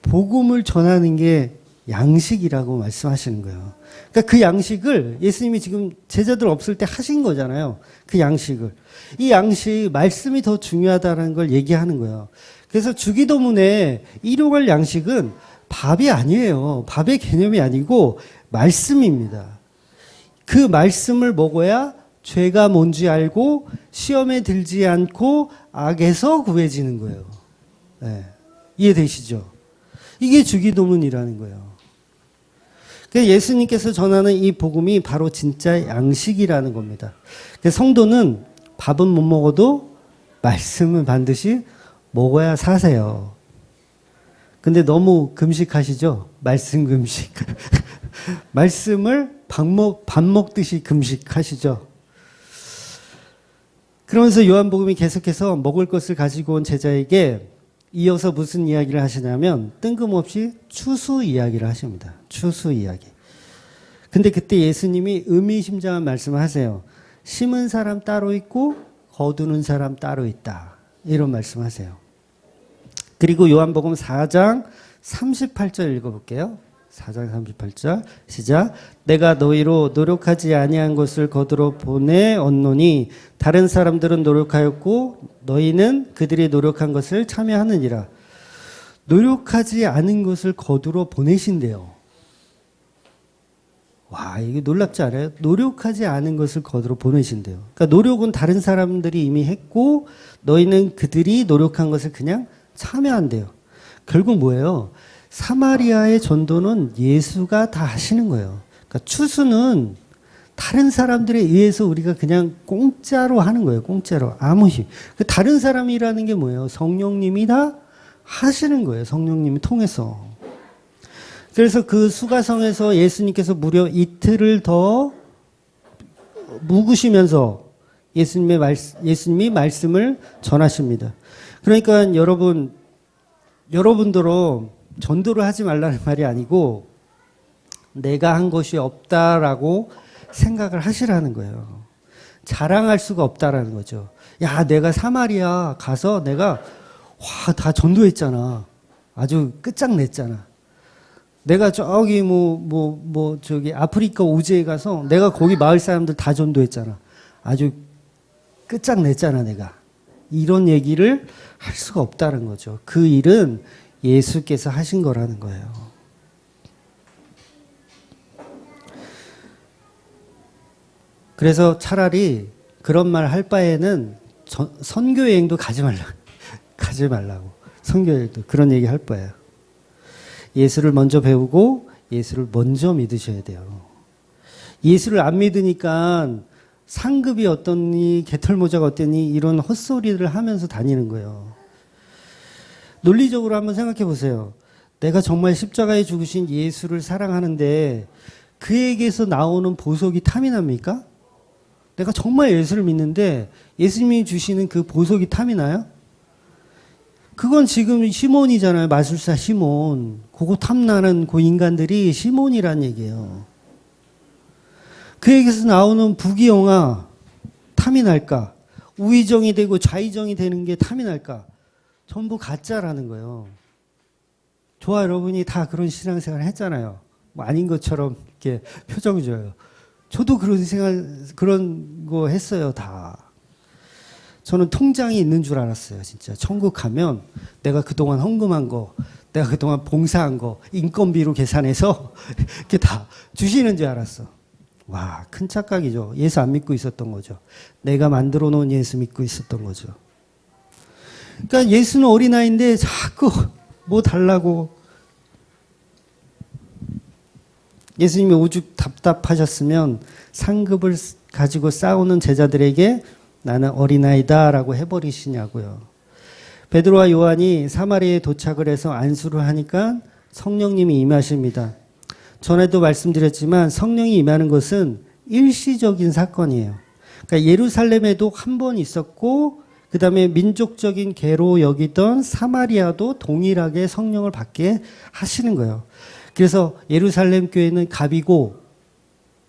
복음을 전하는 게 양식이라고 말씀하시는 거예요. 그러니까 그 양식을 예수님이 지금 제자들 없을 때 하신 거잖아요. 그 양식을. 이 양식, 말씀이 더 중요하다는 걸 얘기하는 거예요. 그래서 주기도문에 일용할 양식은 밥이 아니에요. 밥의 개념이 아니고 말씀입니다. 그 말씀을 먹어야 죄가 뭔지 알고 시험에 들지 않고 악에서 구해지는 거예요. 네. 이해되시죠? 이게 주기도문이라는 거예요. 그래서 예수님께서 전하는 이 복음이 바로 진짜 양식이라는 겁니다. 그래서 성도는 밥은 못 먹어도 말씀은 반드시 먹어야 사세요. 근데 너무 금식하시죠? 말씀 금식. 말씀을 밥 먹듯이 금식하시죠? 그러면서 요한복음이 계속해서 먹을 것을 가지고 온 제자에게 이어서 무슨 이야기를 하시냐면 뜬금없이 추수 이야기를 하십니다. 추수 이야기. 근데 그때 예수님이 의미심장한 말씀을 하세요. 심은 사람 따로 있고 거두는 사람 따로 있다. 이런 말씀하세요. 그리고 요한복음 4장 38절 읽어볼게요. 4장 38절 시작. 내가 너희로 노력하지 아니한 것을 거두러 보내 얻노니 다른 사람들은 노력하였고 너희는 그들이 노력한 것을 참여하느니라. 노력하지 않은 것을 거두러 보내신대요. 와, 이게 놀랍지 않아요? 노력하지 않은 것을 거두러 보내신대요. 그러니까 노력은 다른 사람들이 이미 했고 너희는 그들이 노력한 것을 그냥 참여한대요. 결국 뭐예요? 사마리아의 전도는 예수가 다 하시는 거예요. 그러니까 추수는 다른 사람들에 의해서 우리가 그냥 공짜로 하는 거예요. 공짜로. 아무 힘. 그 다른 사람이라는 게 뭐예요? 성령님이 다 하시는 거예요. 성령님이 통해서. 그래서 그 수가성에서 예수님께서 무려 이틀을 더 묵으시면서 예수님이 말씀을 전하십니다. 그러니까 여러분들은 전도를 하지 말라는 말이 아니고 내가 한 것이 없다라고 생각을 하시라는 거예요. 자랑할 수가 없다라는 거죠. 야, 내가 사마리아 가서 내가 다 전도했잖아. 아주 끝장냈잖아. 내가 저기 저기 아프리카 오지에 가서 내가 거기 마을 사람들 다 전도했잖아. 아주 끝장냈잖아, 내가. 이런 얘기를 할 수가 없다는 거죠. 그 일은 예수께서 하신 거라는 거예요. 그래서 차라리 그런 말 할 바에는 선교여행도 가지 말라고. 선교여행도 그런 얘기 할 바예요. 예수를 먼저 배우고 예수를 먼저 믿으셔야 돼요. 예수를 안 믿으니까 상급이 어떠니 개털모자가 어떠니 이런 헛소리를 하면서 다니는 거예요. 논리적으로 한번 생각해 보세요. 내가 정말 십자가에 죽으신 예수를 사랑하는데 그에게서 나오는 보석이 탐이 납니까? 내가 정말 예수를 믿는데 예수님이 주시는 그 보석이 탐이 나요? 그건 지금 시몬이잖아요. 마술사 시몬. 그거 탐나는 그 인간들이 시몬이란 얘기예요. 그에게서 나오는 부귀영화 탐이 날까? 우의정이 되고 좌의정이 되는 게 탐이 날까? 전부 가짜라는 거예요. 저와 여러분이 다 그런 신앙생활 했잖아요. 뭐 아닌 것처럼 이렇게 표정 줘요. 저도 그런 거 했어요, 다. 저는 통장이 있는 줄 알았어요, 진짜. 천국 가면 내가 그동안 헌금한 거, 내가 그동안 봉사한 거, 인건비로 계산해서 이렇게 다 주시는 줄 알았어. 와, 큰 착각이죠. 예수 안 믿고 있었던 거죠. 내가 만들어 놓은 예수 믿고 있었던 거죠. 그러니까 예수는 어린아이인데 자꾸 뭐 달라고. 예수님이 오죽 답답하셨으면 상급을 가지고 싸우는 제자들에게 나는 어린아이다라고 해버리시냐고요. 베드로와 요한이 사마리아에 도착을 해서 안수를 하니까 성령님이 임하십니다. 전에도 말씀드렸지만 성령이 임하는 것은 일시적인 사건이에요. 그러니까 예루살렘에도 한 번 있었고 그 다음에 민족적인 계로 여기던 사마리아도 동일하게 성령을 받게 하시는 거예요. 그래서 예루살렘 교회는 갑이고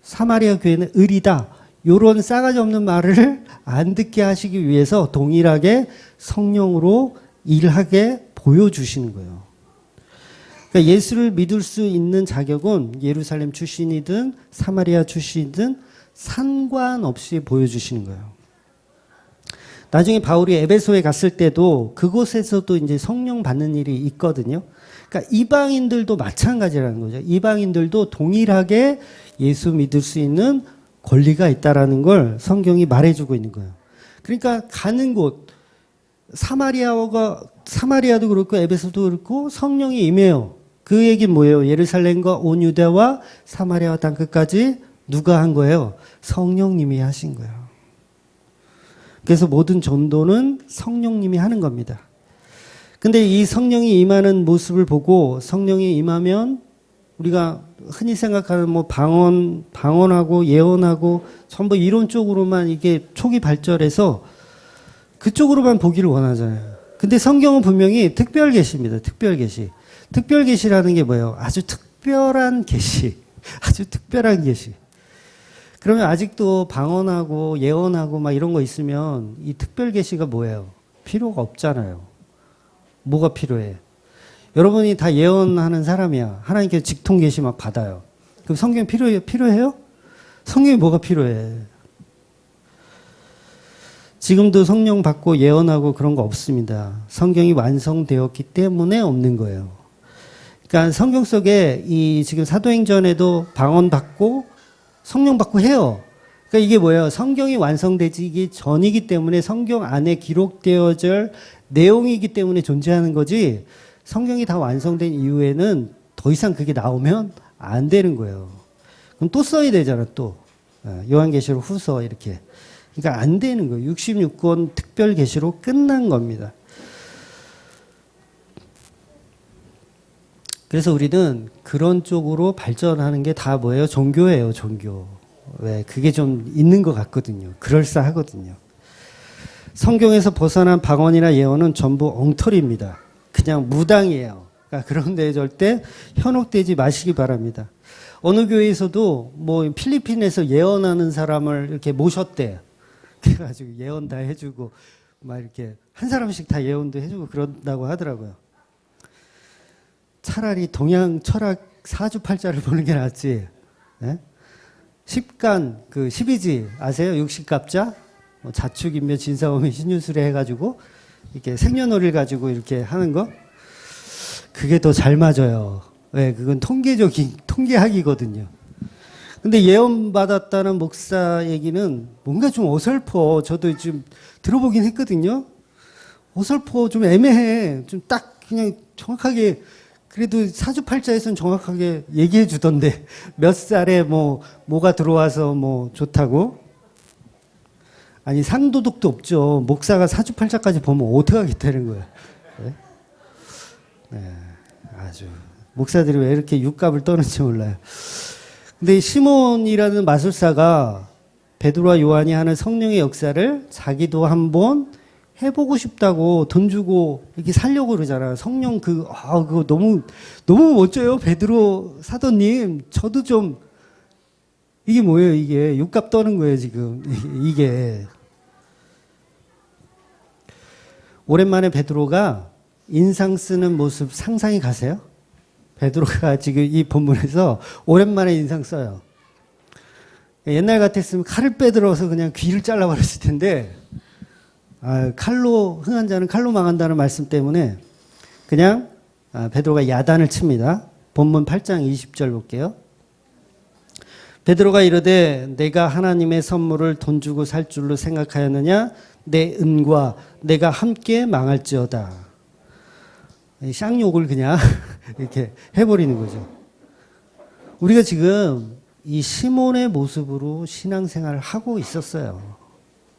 사마리아 교회는 을이다. 이런 싸가지 없는 말을 안 듣게 하시기 위해서 동일하게 성령으로 일하게 보여주시는 거예요. 그러니까 예수를 믿을 수 있는 자격은 예루살렘 출신이든 사마리아 출신이든 상관없이 보여주시는 거예요. 나중에 바울이 에베소에 갔을 때도 그곳에서도 이제 성령 받는 일이 있거든요. 그러니까 이방인들도 마찬가지라는 거죠. 이방인들도 동일하게 예수 믿을 수 있는 권리가 있다라는 걸 성경이 말해주고 있는 거예요. 그러니까 가는 곳 사마리아도 그렇고 에베소도 그렇고 성령이 임해요. 그 얘기는 뭐예요? 예루살렘과 온 유대와 사마리아와 땅 끝까지 누가 한 거예요? 성령님이 하신 거예요. 그래서 모든 전도는 성령님이 하는 겁니다. 근데 이 성령이 임하는 모습을 보고 성령이 임하면 우리가 흔히 생각하는 뭐 방언하고 예언하고 전부 이론 쪽으로만 이게 초기 발전해서 그쪽으로만 보기를 원하잖아요. 근데 성경은 분명히 특별 계시입니다. 특별 계시. 특별 계시라는 게 뭐예요? 아주 특별한 계시. 아주 특별한 계시. 그러면 아직도 방언하고 예언하고 막 이런 거 있으면 이 특별 계시가 뭐예요? 필요가 없잖아요. 뭐가 필요해? 여러분이 다 예언하는 사람이야. 하나님께서 직통 계시 막 받아요. 그럼 성경 필요해요? 성경이 뭐가 필요해? 지금도 성령 받고 예언하고 그런 거 없습니다. 성경이 완성되었기 때문에 없는 거예요. 그러니까 성경 속에 이 지금 사도행전에도 방언 받고 성령 받고 해요. 그러니까 이게 뭐예요? 성경이 완성되기 전이기 때문에 성경 안에 기록되어질 내용이기 때문에 존재하는 거지, 성경이 다 완성된 이후에는 더 이상 그게 나오면 안 되는 거예요. 그럼 또 써야 되잖아, 또. 요한계시록 후서 이렇게. 그러니까 안 되는 거예요. 66권 특별 계시로 끝난 겁니다. 그래서 우리는 그런 쪽으로 발전하는 게 다 뭐예요? 종교예요, 종교. 왜? 그게 좀 있는 것 같거든요. 그럴싸하거든요. 성경에서 벗어난 방언이나 예언은 전부 엉터리입니다. 그냥 무당이에요. 그러니까 그런 데 절대 현혹되지 마시기 바랍니다. 어느 교회에서도 뭐 필리핀에서 예언하는 사람을 이렇게 모셨대요. 그래가지고 예언 다 해주고 막 이렇게 한 사람씩 다 예언도 해주고 그런다고 하더라고요. 차라리 동양 철학 사주팔자를 보는 게 낫지. 네? 십간 그 12지 아세요? 육식갑자, 뭐 자축인묘, 진사오미, 신유술에 해가지고 이렇게 생년월일 가지고 이렇게 하는 거, 그게 더 잘 맞아요. 네, 그건 통계학이거든요. 근데 예언 받았다는 목사 얘기는 뭔가 좀 어설퍼. 저도 지금 들어보긴 했거든요. 어설퍼, 좀 애매해. 좀 딱 그냥 정확하게, 그래도 사주팔자에서는 정확하게 얘기해 주던데 몇 살에 뭐가 들어와서 뭐 좋다고? 아니, 상도덕도 없죠. 목사가 사주팔자까지 보면 어떡하겠다는 거야. 네? 네, 아주 목사들이 왜 이렇게 육갑을 떠는지 몰라요. 근데 시몬이라는 마술사가 베드로와 요한이 하는 성령의 역사를 자기도 한번 해보고 싶다고 돈 주고 이렇게 살려고 그러잖아요. 성령 그거 너무 멋져요. 베드로 사도님, 저도 좀, 이게 뭐예요? 이게 육갑 떠는 거예요, 지금. 이게. 오랜만에 베드로가 인상 쓰는 모습 상상이 가세요? 베드로가 지금 이 본문에서 오랜만에 인상 써요. 옛날 같았으면 칼을 빼들어서 그냥 귀를 잘라버렸을 텐데, 칼로, 흥한 자는 칼로 망한다는 말씀 때문에 그냥 베드로가 야단을 칩니다. 본문 8장 20절 볼게요. 베드로가 이르되 내가 하나님의 선물을 돈 주고 살 줄로 생각하였느냐? 내 은과 내가 함께 망할지어다. 쌍욕을 그냥 이렇게 해버리는 거죠. 우리가 지금 이 시몬의 모습으로 신앙생활을 하고 있었어요.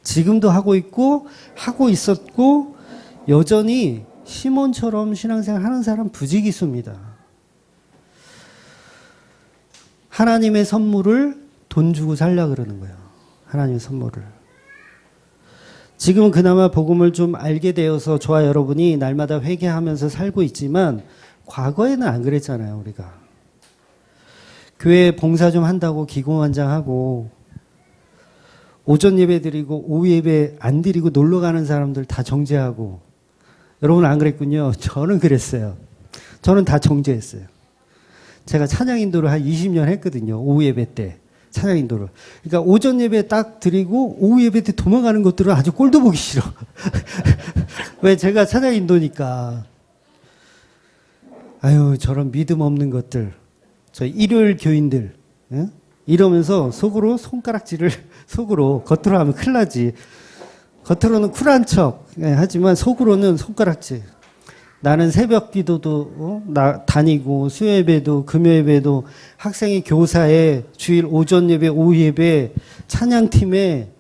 지금도 하고 있고 하고 있었고 여전히 시몬처럼 신앙생활 하는 사람 부지기수입니다. 하나님의 선물을 돈 주고 살려고 그러는 거예요. 하나님의 선물을. 지금은 그나마 복음을 좀 알게 되어서 저와 여러분이 날마다 회개하면서 살고 있지만 과거에는 안 그랬잖아요, 우리가. 교회 봉사 좀 한다고 기고만장하고 오전 예배 드리고 오후 예배 안 드리고 놀러 가는 사람들 다 정죄하고. 여러분은 안 그랬군요. 저는 그랬어요. 저는 다 정죄했어요. 제가 찬양 인도를 한 20년 했거든요. 오후 예배 때. 찬양 인도를. 그러니까 오전 예배 딱 드리고 오후 예배 때 도망가는 것들은 아주 꼴도 보기 싫어. 왜? 제가 찬양 인도니까. 아유, 저런 믿음 없는 것들. 저 일요일 교인들. 응? 이러면서 속으로 손가락질을 속으로, 겉으로 하면 큰일 나지. 겉으로는 쿨한 척 하지만 속으로는 손가락질. 나는 새벽 기도도 다니고 수요예배도 금요예배도 학생회 교사에 주일 오전 예배 오후 예배 찬양팀에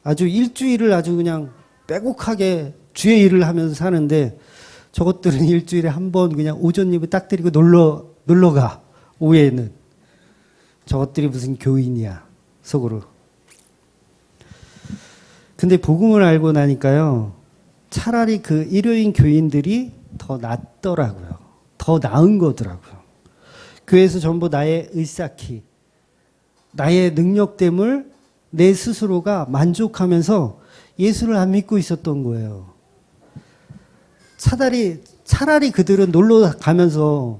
아주 일주일을 아주 그냥 빼곡하게 주의 일을 하면서 사는데 저것들은 일주일에 한 번 그냥 오전 예배 딱 드리고 놀러 가. 오후에는. 저것들이 무슨 교인이야. 속으로. 근데 복음을 알고 나니까요. 차라리 그 일요인 교인들이 더 낫더라고요. 더 나은 거더라고요. 교회에서 전부 나의 의사키, 나의 능력됨을 내 스스로가 만족하면서 예수를 안 믿고 있었던 거예요. 차라리 그들은 놀러 가면서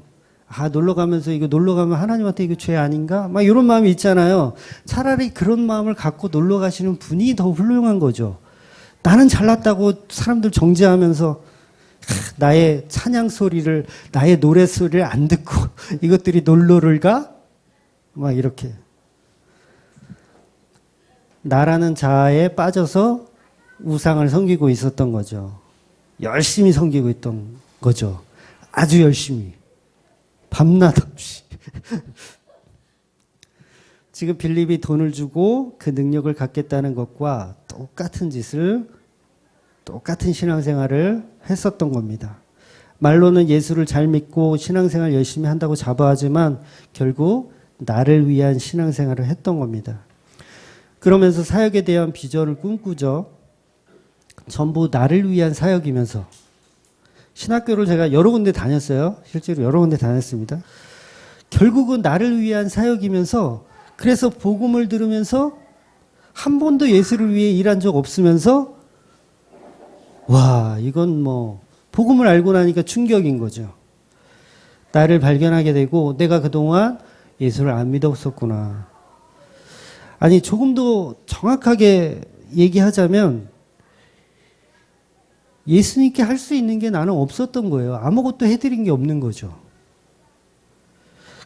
이거 놀러 가면 하나님한테 이거 죄 아닌가? 막 이런 마음이 있잖아요. 차라리 그런 마음을 갖고 놀러 가시는 분이 더 훌륭한 거죠. 나는 잘났다고 사람들 정죄하면서 나의 찬양 소리를, 나의 노래 소리를 안 듣고 이것들이 놀러를 가? 막 이렇게. 나라는 자아에 빠져서 우상을 섬기고 있었던 거죠. 열심히 섬기고 있던 거죠. 아주 열심히. 밤낮 없이. 지금 빌립이 돈을 주고 그 능력을 갖겠다는 것과 똑같은 신앙생활을 했었던 겁니다. 말로는 예수를 잘 믿고 신앙생활 열심히 한다고 자부하지만 결국 나를 위한 신앙생활을 했던 겁니다. 그러면서 사역에 대한 비전을 꿈꾸죠. 전부 나를 위한 사역이면서 신학교를 제가 여러 군데 다녔어요. 실제로 여러 군데 다녔습니다. 결국은 나를 위한 사역이면서 그래서 복음을 들으면서 한 번도 예수를 위해 일한 적 없으면서 와, 이건 뭐 복음을 알고 나니까 충격인 거죠. 나를 발견하게 되고 내가 그동안 예수를 안 믿었었구나. 아니, 조금 더 정확하게 얘기하자면 예수님께 할 수 있는 게 나는 없었던 거예요. 아무것도 해드린 게 없는 거죠.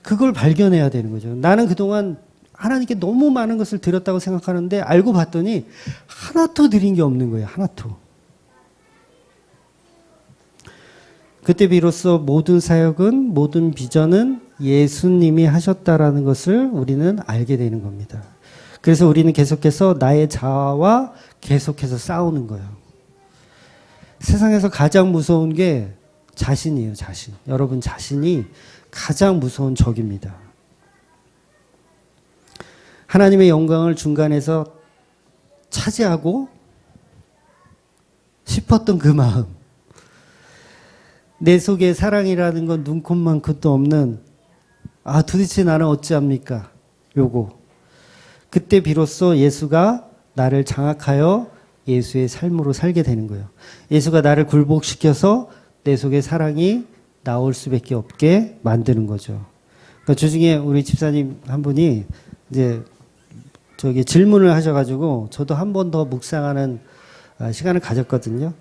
그걸 발견해야 되는 거죠. 나는 그동안 하나님께 너무 많은 것을 드렸다고 생각하는데 알고 봤더니 하나도 드린 게 없는 거예요. 하나도. 그때 비로소 모든 사역은, 모든 비전은 예수님이 하셨다라는 것을 우리는 알게 되는 겁니다. 그래서 우리는 계속해서 나의 자아와 계속해서 싸우는 거예요. 세상에서 가장 무서운 게 자신이에요, 자신. 여러분 자신이 가장 무서운 적입니다. 하나님의 영광을 중간에서 차지하고 싶었던 그 마음. 내 속에 사랑이라는 건 눈꼽만큼도 없는 도대체 나는 어찌합니까? 요거. 그때 비로소 예수가 나를 장악하여 예수의 삶으로 살게 되는 거예요. 예수가 나를 굴복시켜서 내 속에 사랑이 나올 수밖에 없게 만드는 거죠. 그러니까 주중에 우리 집사님 한 분이 이제 질문을 하셔가지고 저도 한 번 더 묵상하는 시간을 가졌거든요.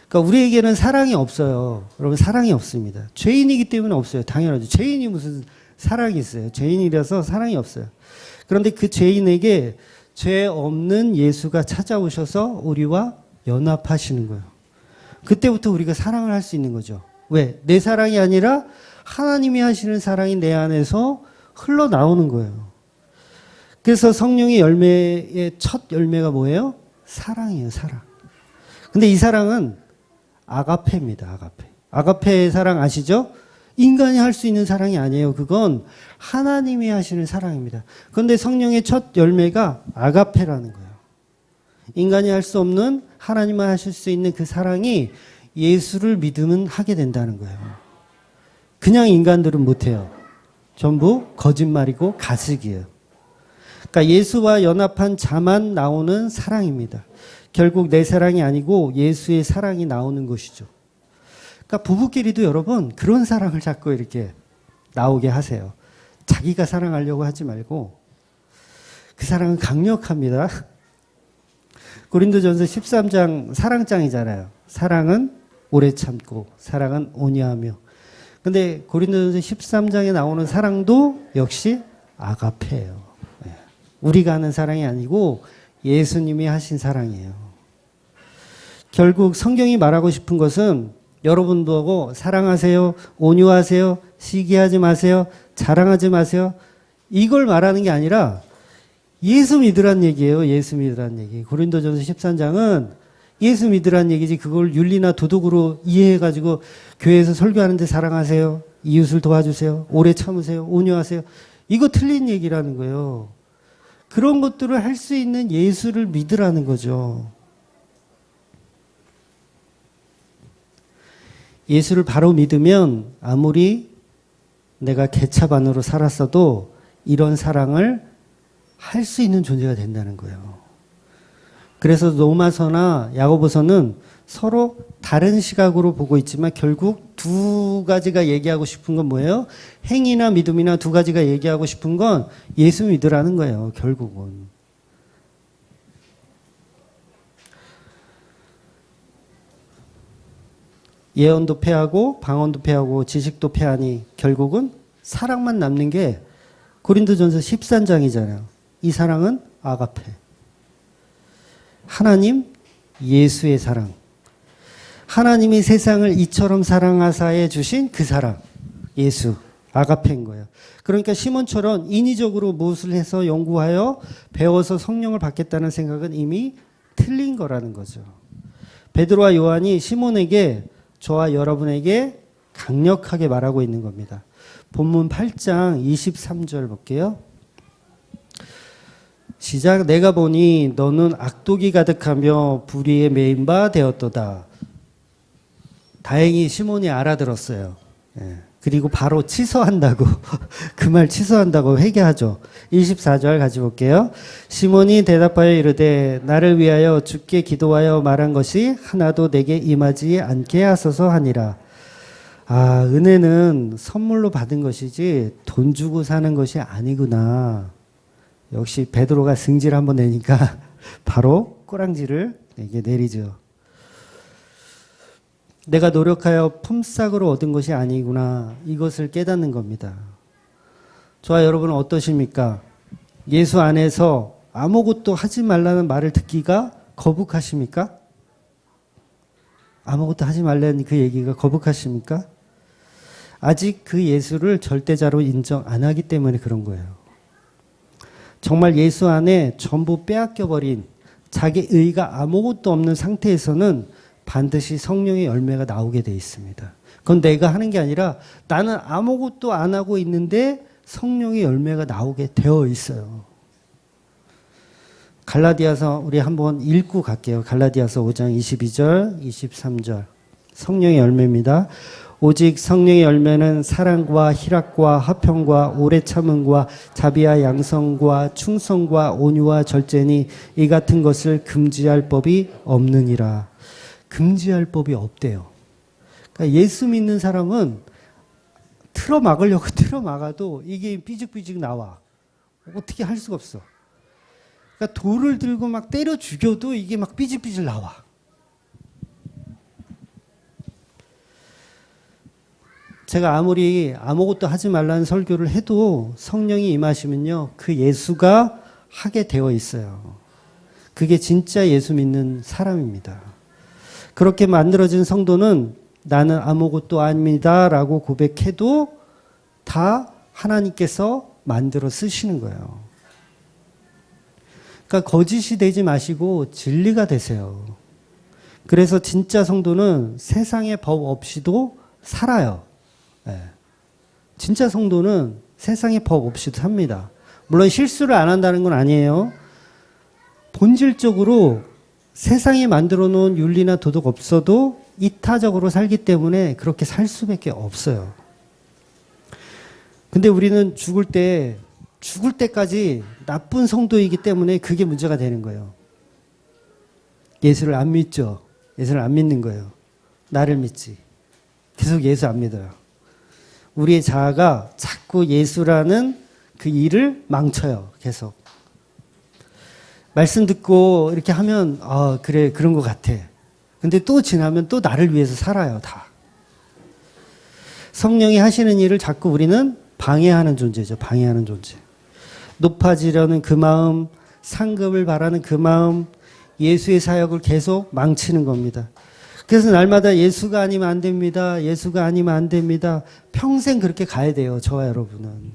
그러니까 우리에게는 사랑이 없어요. 여러분 사랑이 없습니다. 죄인이기 때문에 없어요. 당연하죠. 죄인이 무슨 사랑이 있어요. 죄인이라서 사랑이 없어요. 그런데 그 죄인에게 죄 없는 예수가 찾아오셔서 우리와 연합하시는 거예요. 그때부터 우리가 사랑을 할 수 있는 거죠. 왜? 내 사랑이 아니라 하나님이 하시는 사랑이 내 안에서 흘러나오는 거예요. 그래서 성령의 열매의 첫 열매가 뭐예요? 사랑이에요, 사랑. 근데 이 사랑은 아가페입니다, 아가페. 아가페의 사랑 아시죠? 인간이 할 수 있는 사랑이 아니에요. 그건 하나님이 하시는 사랑입니다. 그런데 성령의 첫 열매가 아가페라는 거예요. 인간이 할 수 없는 하나님만 하실 수 있는 그 사랑이 예수를 믿으면 하게 된다는 거예요. 그냥 인간들은 못해요. 전부 거짓말이고 가식이에요. 그러니까 예수와 연합한 자만 나오는 사랑입니다. 결국 내 사랑이 아니고 예수의 사랑이 나오는 것이죠. 그러니까 부부끼리도 여러분 그런 사랑을 자꾸 이렇게 나오게 하세요. 자기가 사랑하려고 하지 말고 그 사랑은 강력합니다. 고린도전서 13장 사랑장이잖아요. 사랑은 오래 참고 사랑은 온유하며. 근데 고린도전서 13장에 나오는 사랑도 역시 아가페예요. 우리가 하는 사랑이 아니고 예수님이 하신 사랑이에요. 결국 성경이 말하고 싶은 것은 여러분도 사랑하세요, 온유하세요, 시기하지 마세요, 자랑하지 마세요. 이걸 말하는 게 아니라 예수 믿으란 얘기예요. 예수 믿으란 얘기. 고린도전서 13장은 예수 믿으란 얘기지 그걸 윤리나 도덕으로 이해해가지고 교회에서 설교하는데 사랑하세요, 이웃을 도와주세요, 오래 참으세요, 온유하세요. 이거 틀린 얘기라는 거예요. 그런 것들을 할 수 있는 예수를 믿으라는 거죠. 예수를 바로 믿으면 아무리 내가 개차반으로 살았어도 이런 사랑을 할 수 있는 존재가 된다는 거예요. 그래서 로마서나 야고보서는 서로 다른 시각으로 보고 있지만 결국 두 가지가 얘기하고 싶은 건 뭐예요? 행위나 믿음이나 두 가지가 얘기하고 싶은 건 예수 믿으라는 거예요. 결국은. 예언도 패하고 방언도 패하고 지식도 패하니 결국은 사랑만 남는 게 고린도전서 13장이잖아요. 이 사랑은 아가페. 하나님, 예수의 사랑. 하나님이 세상을 이처럼 사랑하사에 주신 그 사랑. 예수, 아가페인 거예요. 그러니까 시몬처럼 인위적으로 무엇을 해서 연구하여 배워서 성령을 받겠다는 생각은 이미 틀린 거라는 거죠. 베드로와 요한이 시몬에게 저와 여러분에게 강력하게 말하고 있는 겁니다. 본문 8장 23절 볼게요. 시작. 내가 보니 너는 악독이 가득하며 불의에 매인 바 되었도다. 다행히 시몬이 알아들었어요. 그리고 바로 취소한다고 그 말 취소한다고 회개하죠. 24절 같이 볼게요. 시몬이 대답하여 이르되 나를 위하여 주께 기도하여 말한 것이 하나도 내게 임하지 않게 하소서 하니라. 아, 은혜는 선물로 받은 것이지 돈 주고 사는 것이 아니구나. 역시 베드로가 승질 한번 내니까 바로 꼬랑지를 내게 내리죠. 내가 노력하여 품삯으로 얻은 것이 아니구나. 이것을 깨닫는 겁니다. 저와 여러분은 어떠십니까? 예수 안에서 아무것도 하지 말라는 말을 듣기가 거북하십니까? 아무것도 하지 말라는 그 얘기가 거북하십니까? 아직 그 예수를 절대자로 인정 안 하기 때문에 그런 거예요. 정말 예수 안에 전부 빼앗겨버린 자기 의가 아무것도 없는 상태에서는 반드시 성령의 열매가 나오게 돼 있습니다. 그건 내가 하는 게 아니라 나는 아무것도 안 하고 있는데 성령의 열매가 나오게 되어 있어요. 갈라디아서 우리 한번 읽고 갈게요. 갈라디아서 5장 22절, 23절. 성령의 열매입니다. 오직 성령의 열매는 사랑과 희락과 화평과 오래 참음과 자비와 양성과 충성과 온유와 절제니 이 같은 것을 금지할 법이 없느니라. 금지할 법이 없대요. 그러니까 예수 믿는 사람은 틀어막으려고 틀어막아도 이게 삐죽삐죽 나와. 어떻게 할 수가 없어. 그러니까 돌을 들고 막 때려 죽여도 이게 막 삐죽삐죽 나와. 제가 아무리 아무것도 하지 말라는 설교를 해도 성령이 임하시면요, 그 예수가 하게 되어 있어요. 그게 진짜 예수 믿는 사람입니다. 그렇게 만들어진 성도는 나는 아무것도 아닙니다라고 고백해도 다 하나님께서 만들어 쓰시는 거예요. 그러니까 거짓이 되지 마시고 진리가 되세요. 그래서 진짜 성도는 세상의 법 없이도 살아요. 네. 진짜 성도는 세상의 법 없이도 삽니다. 물론 실수를 안 한다는 건 아니에요. 본질적으로 세상이 만들어 놓은 윤리나 도덕 없어도 이타적으로 살기 때문에 그렇게 살 수밖에 없어요. 근데 우리는 죽을 때까지 나쁜 성도이기 때문에 그게 문제가 되는 거예요. 예수를 안 믿죠. 예수를 안 믿는 거예요. 나를 믿지. 계속 예수 안 믿어요. 우리의 자아가 자꾸 예수라는 그 일을 망쳐요. 계속. 말씀 듣고 이렇게 하면 그래 그런 것 같아. 근데 또 지나면 또 나를 위해서 살아요. 다. 성령이 하시는 일을 자꾸 우리는 방해하는 존재죠. 방해하는 존재. 높아지려는 그 마음, 상급을 바라는 그 마음, 예수의 사역을 계속 망치는 겁니다. 그래서 날마다 예수가 아니면 안 됩니다. 예수가 아니면 안 됩니다. 평생 그렇게 가야 돼요. 저와 여러분은.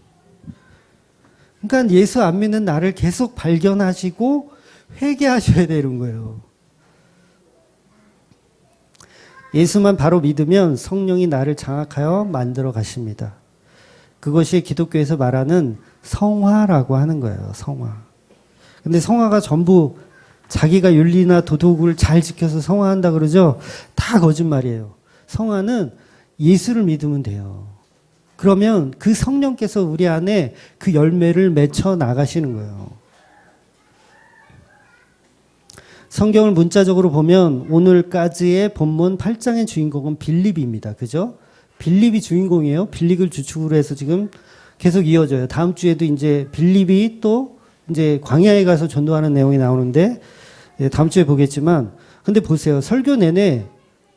그러니까 예수 안 믿는 나를 계속 발견하시고 회개하셔야 되는 거예요. 예수만 바로 믿으면 성령이 나를 장악하여 만들어 가십니다. 그것이 기독교에서 말하는 성화라고 하는 거예요. 성화. 근데 성화가 전부 자기가 윤리나 도덕을 잘 지켜서 성화한다 그러죠? 다 거짓말이에요. 성화는 예수를 믿으면 돼요. 그러면 그 성령께서 우리 안에 그 열매를 맺혀 나가시는 거예요. 성경을 문자적으로 보면 오늘까지의 본문 8장의 주인공은 빌립입니다. 그죠? 빌립이 주인공이에요. 빌립을 주축으로 해서 지금 계속 이어져요. 다음 주에도 이제 빌립이 또 이제 광야에 가서 전도하는 내용이 나오는데 다음 주에 보겠지만 근데 보세요. 설교 내내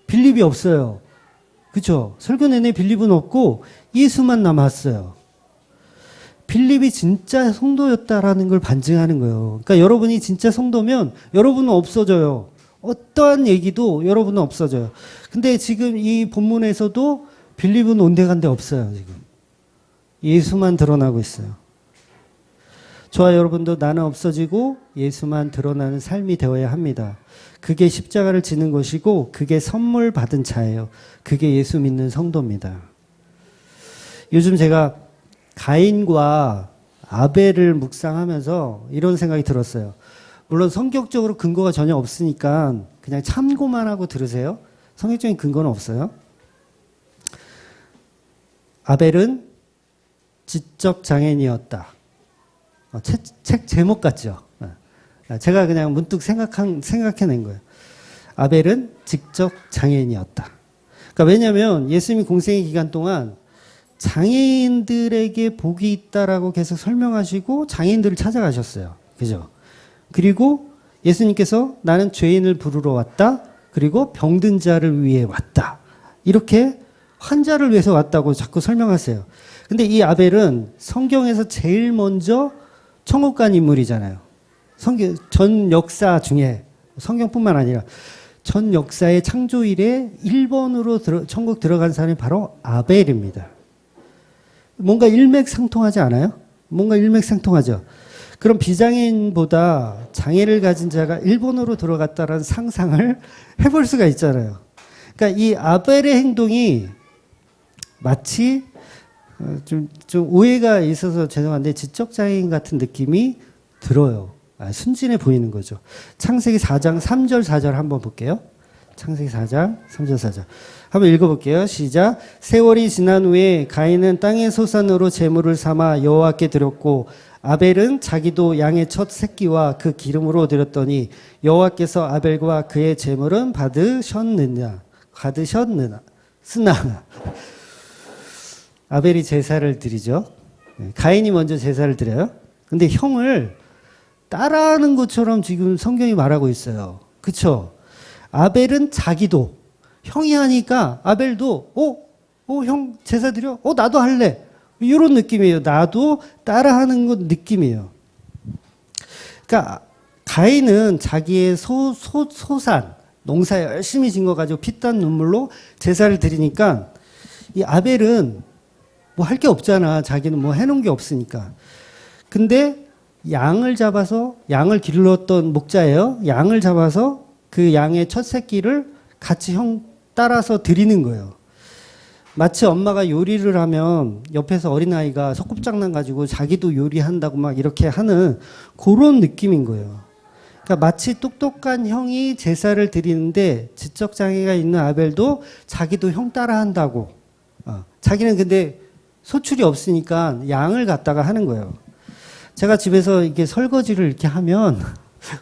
빌립이 없어요. 그렇죠? 설교 내내 빌립은 없고 예수만 남았어요. 빌립이 진짜 성도였다라는 걸 반증하는 거예요. 그러니까 여러분이 진짜 성도면 여러분은 없어져요. 어떠한 얘기도 여러분은 없어져요. 근데 지금 이 본문에서도 빌립은 온데간데 없어요. 지금 예수만 드러나고 있어요. 저와 여러분도 나는 없어지고 예수만 드러나는 삶이 되어야 합니다. 그게 십자가를 지는 것이고 그게 선물 받은 자예요. 그게 예수 믿는 성도입니다. 요즘 제가 가인과 아벨을 묵상하면서 이런 생각이 들었어요. 물론 성격적으로 근거가 전혀 없으니까 그냥 참고만 하고 들으세요. 성격적인 근거는 없어요. 아벨은 지적 장애인이었다. 책 제목 같죠? 제가 그냥 문득 생각해낸 거예요. 아벨은 지적 장애인이었다. 그러니까 왜냐하면 예수님이 공생의 기간 동안 장애인들에게 복이 있다라고 계속 설명하시고 장애인들을 찾아가셨어요. 그죠? 그리고 예수님께서 나는 죄인을 부르러 왔다. 그리고 병든 자를 위해 왔다. 이렇게 환자를 위해서 왔다고 자꾸 설명하세요. 근데 이 아벨은 성경에서 제일 먼저 천국 간 인물이잖아요. 전 역사 중에 성경뿐만 아니라 전 역사의 창조 이래 1번으로 천국 들어간 사람이 바로 아벨입니다. 뭔가 일맥상통하지 않아요? 뭔가 일맥상통하죠. 그럼 비장애인보다 장애를 가진 자가 1번으로 들어갔다라는 상상을 해볼 수가 있잖아요. 그러니까 이 아벨의 행동이 마치 좀 오해가 있어서 죄송한데 지적장애인 같은 느낌이 들어요. 순진해 보이는 거죠. 창세기 4장 3절 4절 한번 볼게요. 창세기 4장 3절 4절 한번 읽어볼게요. 시작. 세월이 지난 후에 가인은 땅의 소산으로 제물을 삼아 여호와께 드렸고 아벨은 자기도 양의 첫 새끼와 그 기름으로 드렸더니 여호와께서 아벨과 그의 제물은 받으셨느냐 쓰나 아벨이 제사를 드리죠. 가인이 먼저 제사를 드려요. 근데 형을 따라하는 것처럼 지금 성경이 말하고 있어요. 그쵸? 아벨은 자기도 형이 하니까 아벨도 형 제사 드려? 나도 할래. 이런 느낌이에요. 나도 따라하는 것 느낌이에요. 그러니까 가인은 자기의 소산 농사에 열심히 진 거 가지고 피땀 눈물로 제사를 드리니까 이 아벨은 뭐 할 게 없잖아. 자기는 뭐 해놓은 게 없으니까. 근데 양을 잡아서 양을 길렀던 목자예요. 양을 잡아서 그 양의 첫 새끼를 같이 형 따라서 드리는 거예요. 마치 엄마가 요리를 하면 옆에서 어린아이가 소꿉장난 가지고 자기도 요리한다고 막 이렇게 하는 그런 느낌인 거예요. 그러니까 마치 똑똑한 형이 제사를 드리는데 지적장애가 있는 아벨도 자기도 형 따라한다고. 자기는 근데 소출이 없으니까 양을 갖다가 하는 거예요. 제가 집에서 이렇게 설거지를 이렇게 하면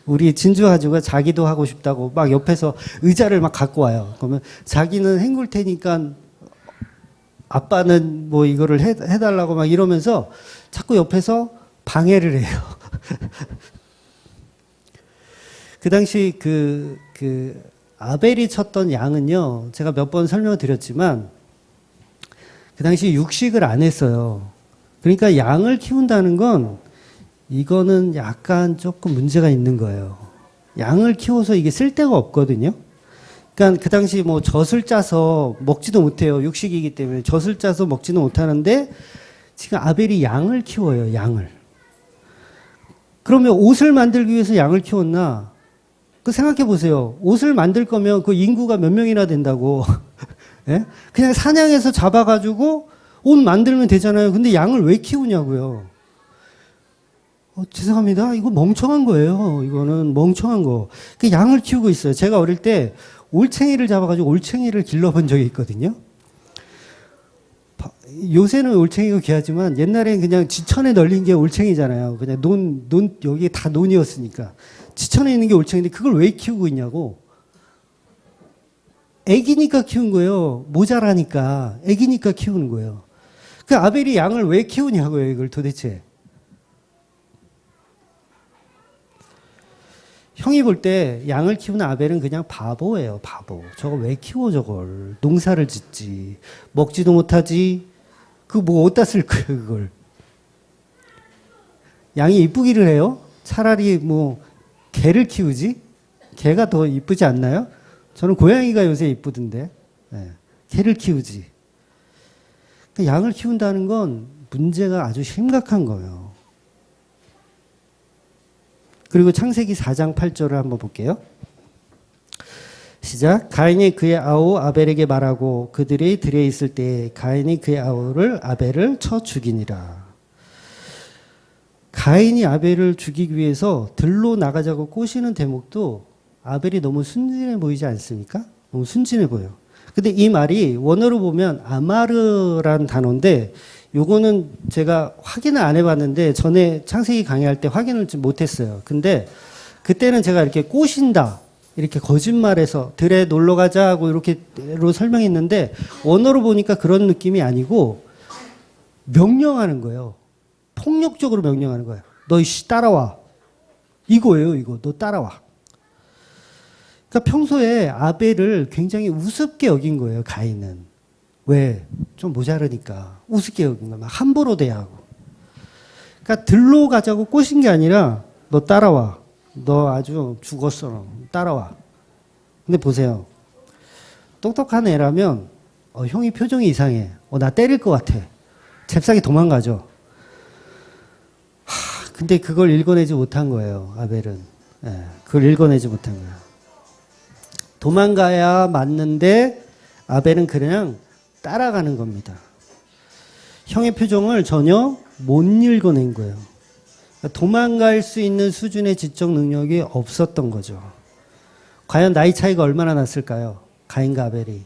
우리 진주 아주가 자기도 하고 싶다고 막 옆에서 의자를 막 갖고 와요. 그러면 자기는 헹굴 테니까 아빠는 뭐 이거를 해달라고 막 이러면서 자꾸 옆에서 방해를 해요. 그 당시 그 아벨이 쳤던 양은요, 제가 몇 번 설명을 드렸지만 그 당시 육식을 안 했어요. 그러니까 양을 키운다는 건 이거는 약간 조금 문제가 있는 거예요. 양을 키워서 이게 쓸데가 없거든요. 그러니까 그 당시 뭐 젖을 짜서 먹지도 못해요. 육식이기 때문에 젖을 짜서 먹지는 못하는데 지금 아벨이 양을 키워요. 양을. 그러면 옷을 만들기 위해서 양을 키웠나? 그 생각해 보세요. 옷을 만들 거면 그 인구가 몇 명이나 된다고. 예? 그냥 사냥해서 잡아가지고 옷 만들면 되잖아요. 근데 양을 왜 키우냐고요. 죄송합니다. 이거 멍청한 거예요. 이거는 멍청한 거. 그 양을 키우고 있어요. 제가 어릴 때 올챙이를 잡아가지고 올챙이를 길러본 적이 있거든요. 요새는 올챙이가 귀하지만 옛날엔 그냥 지천에 널린 게 올챙이잖아요. 그냥 여기 다 논이었으니까. 지천에 있는 게 올챙인데 그걸 왜 키우고 있냐고. 애기니까 키운 거예요. 모자라니까. 애기니까 키우는 거예요. 그 아벨이 양을 왜 키우냐고요, 이걸 도대체. 형이 볼 때 양을 키우는 아벨은 그냥 바보예요, 바보. 저거 왜 키워, 저걸. 농사를 짓지. 먹지도 못하지. 그 뭐 어디다 쓸 거예요, 그걸. 양이 이쁘기를 해요? 차라리 뭐 개를 키우지? 개가 더 이쁘지 않나요? 저는 고양이가 요새 이쁘던데. 네. 개를 키우지. 양을 키운다는 건 문제가 아주 심각한 거예요. 그리고 창세기 4장 8절을 한번 볼게요. 시작. 가인이 그의 아우 아벨에게 말하고 그들이 들에 있을 때 가인이 그의 아우를 아벨을 쳐 죽이니라. 가인이 아벨을 죽이기 위해서 들로 나가자고 꼬시는 대목도 아벨이 너무 순진해 보이지 않습니까? 너무 순진해 보여. 근데 이 말이 원어로 보면 아마르란 단어인데 요거는 제가 확인을 안 해봤는데 전에 창세기 강의할 때 확인을 좀 못했어요. 근데 그때는 제가 이렇게 꼬신다. 이렇게 거짓말해서 들에 놀러 가자 하고 이렇게로 설명했는데 원어로 보니까 그런 느낌이 아니고 명령하는 거예요. 폭력적으로 명령하는 거예요. 너 이씨 따라와. 이거예요, 이거. 너 따라와. 그러니까 평소에 아벨을 굉장히 우습게 여긴 거예요, 가인은. 왜? 좀 모자르니까. 우습게 여긴 거야. 막 함부로 대하고. 그러니까 들로 가자고 꼬신 게 아니라 너 따라와. 너 아주 죽었어. 너. 따라와. 근데 보세요. 똑똑한 애라면 형이 표정이 이상해. 나 때릴 것 같아. 잽싸게 도망가죠. 근데 그걸 읽어내지 못한 거예요. 아벨은. 네, 그걸 읽어내지 못한 거예요. 도망가야 맞는데 아벨은 그냥 따라가는 겁니다. 형의 표정을 전혀 못 읽어낸 거예요. 도망갈 수 있는 수준의 지적 능력이 없었던 거죠. 과연 나이 차이가 얼마나 났을까요? 가인과 아벨이.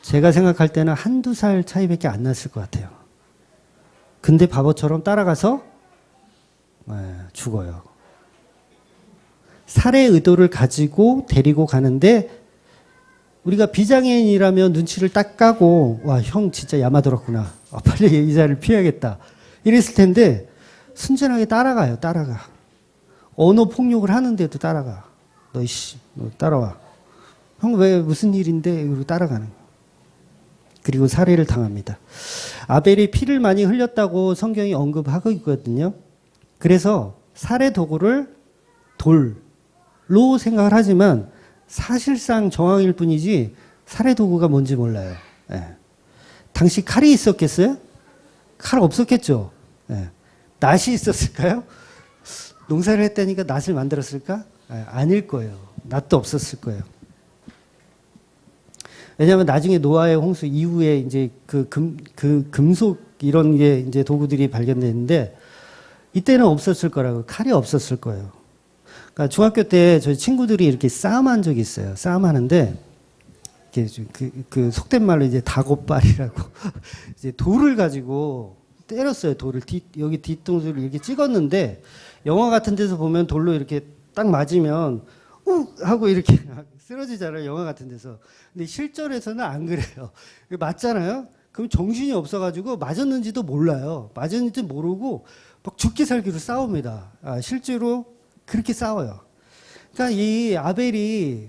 제가 생각할 때는 한두 살 차이밖에 안 났을 것 같아요. 근데 바보처럼 따라가서 죽어요. 살해 의도를 가지고 데리고 가는데 우리가 비장애인이라면 눈치를 딱 까고 와, 형 진짜 야마들었구나. 빨리 이 자리를 피해야겠다. 이랬을 텐데 순진하게 따라가요. 따라가. 언어 폭력을 하는데도 따라가. 너 이씨, 너 따라와. 형 왜 무슨 일인데? 이러고 따라가는 거예요. 그리고 살해를 당합니다. 아벨이 피를 많이 흘렸다고 성경이 언급하고 있거든요. 그래서 살해 도구를 돌로 생각을 하지만 사실상 정황일 뿐이지 살해 도구가 뭔지 몰라요. 예. 당시 칼이 있었겠어요? 칼 없었겠죠. 예. 낫이 있었을까요? 농사를 했다니까 낫을 만들었을까? 아닐 거예요. 낫도 없었을 거예요. 왜냐하면 나중에 노아의 홍수 이후에 이제 그 금속 이런 게 이제 도구들이 발견됐는데 이때는 없었을 거라고. 칼이 없었을 거예요. 그러니까 중학교 때 저희 친구들이 이렇게 싸움한 적이 있어요. 싸움하는데 그 속된 말로 이제 다곶발이라고 이제 돌을 가지고 때렸어요. 돌을 여기 뒤통수를 이렇게 찍었는데 영화 같은 데서 보면 돌로 이렇게 딱 맞으면 욱 하고 이렇게 쓰러지잖아요. 영화 같은 데서. 근데 실전에서는 안 그래요. 맞잖아요. 그럼 정신이 없어가지고 맞았는지도 몰라요. 맞았는지 모르고 막 죽기 살기로 싸웁니다. 실제로 그렇게 싸워요. 그러니까 이 아벨이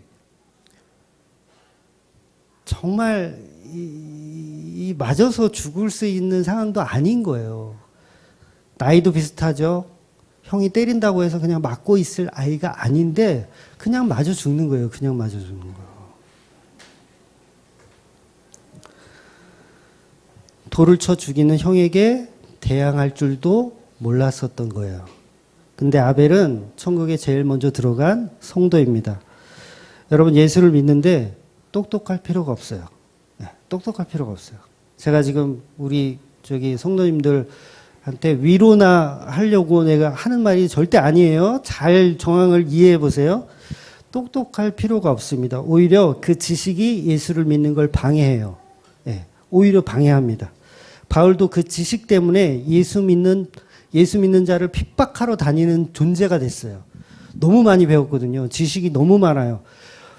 정말 이 맞아서 죽을 수 있는 상황도 아닌 거예요. 나이도 비슷하죠. 형이 때린다고 해서 그냥 맞고 있을 아이가 아닌데 그냥 맞아 죽는 거예요. 그냥 맞아 죽는 거예요. 돌을 쳐 죽이는 형에게 대항할 줄도 몰랐었던 거예요. 근데 아벨은 천국에 제일 먼저 들어간 성도입니다. 여러분 예수를 믿는데 똑똑할 필요가 없어요. 네, 똑똑할 필요가 없어요. 제가 지금 우리 성도님들한테 위로나 하려고 내가 하는 말이 절대 아니에요. 잘 정황을 이해해 보세요. 똑똑할 필요가 없습니다. 오히려 그 지식이 예수를 믿는 걸 방해해요. 네, 오히려 방해합니다. 바울도 그 지식 때문에 예수 믿는 자를 핍박하러 다니는 존재가 됐어요. 너무 많이 배웠거든요. 지식이 너무 많아요.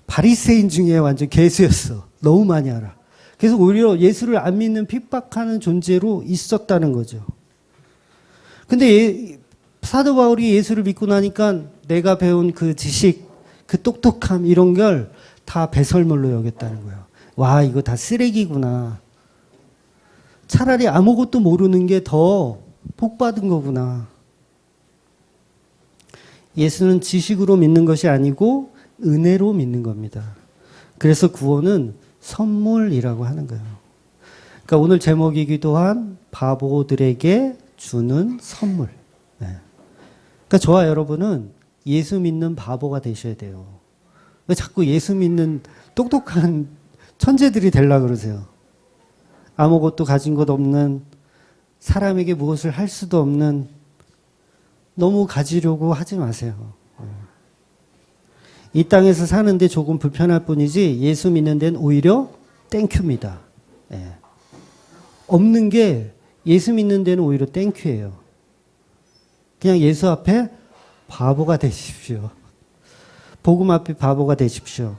바리새인 중에 완전 괴수였어. 너무 많이 알아. 그래서 오히려 예수를 안 믿는 핍박하는 존재로 있었다는 거죠. 근데 사도 바울이 예수를 믿고 나니까 내가 배운 그 지식, 그 똑똑함 이런 걸 다 배설물로 여겼다는 거예요. 와, 이거 다 쓰레기구나. 차라리 아무것도 모르는 게 더 복받은 거구나. 예수는 지식으로 믿는 것이 아니고 은혜로 믿는 겁니다. 그래서 구원은 선물이라고 하는 거예요. 그러니까 오늘 제목이기도 한 바보들에게 주는 선물. 네. 그러니까 저와 여러분은 예수 믿는 바보가 되셔야 돼요. 왜 자꾸 예수 믿는 똑똑한 천재들이 되려고 그러세요? 아무것도 가진 것 없는, 사람에게 무엇을 할 수도 없는, 너무 가지려고 하지 마세요. 이 땅에서 사는데 조금 불편할 뿐이지 예수 믿는 데는 오히려 땡큐입니다. 예. 없는 게 예수 믿는 데는 오히려 땡큐예요. 그냥 예수 앞에 바보가 되십시오. 복음 앞에 바보가 되십시오.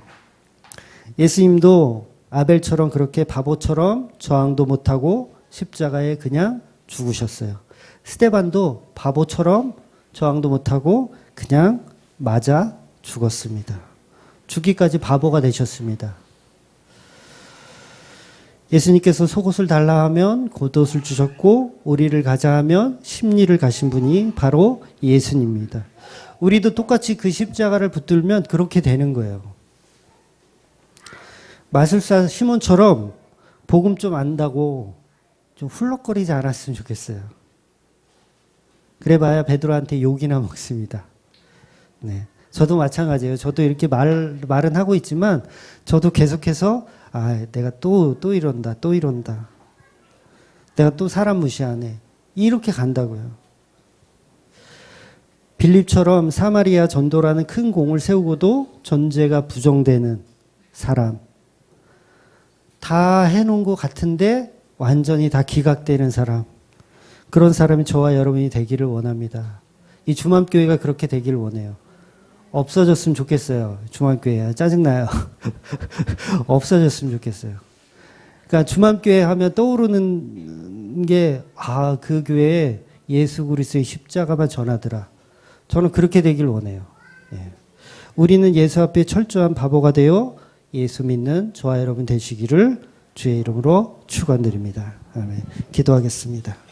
예수님도 아벨처럼 그렇게 바보처럼 저항도 못하고 십자가에 그냥 죽으셨어요. 스데반도 바보처럼 저항도 못하고 그냥 맞아 죽었습니다. 죽기까지 바보가 되셨습니다. 예수님께서 속옷을 달라 하면 겉옷을 주셨고 오리를 가자 하면 십리를 가신 분이 바로 예수님입니다. 우리도 똑같이 그 십자가를 붙들면 그렇게 되는 거예요. 마술사 시몬처럼 복음 좀 안다고 좀 훌럭거리지 않았으면 좋겠어요. 그래봐야 베드로한테 욕이나 먹습니다. 네, 저도 마찬가지예요. 저도 이렇게 말은 하고 있지만 저도 계속해서 내가 또 이런다. 내가 또 사람 무시하네. 이렇게 간다고요. 빌립처럼 사마리아 전도라는 큰 공을 세우고도 전제가 부정되는 사람. 다 해놓은 것 같은데 완전히 다 기각되는 사람. 그런 사람이 저와 여러분이 되기를 원합니다. 이 주맘교회가 그렇게 되기를 원해요. 없어졌으면 좋겠어요. 주맘교회야. 짜증나요. 없어졌으면 좋겠어요. 그러니까 주맘교회 하면 떠오르는 게 그 교회에 예수 그리스도의 십자가만 전하더라. 저는 그렇게 되길 원해요. 예. 우리는 예수 앞에 철저한 바보가 되어 예수 믿는 저와 여러분 되시기를 주의 이름으로 축원드립니다. 아멘. 기도하겠습니다.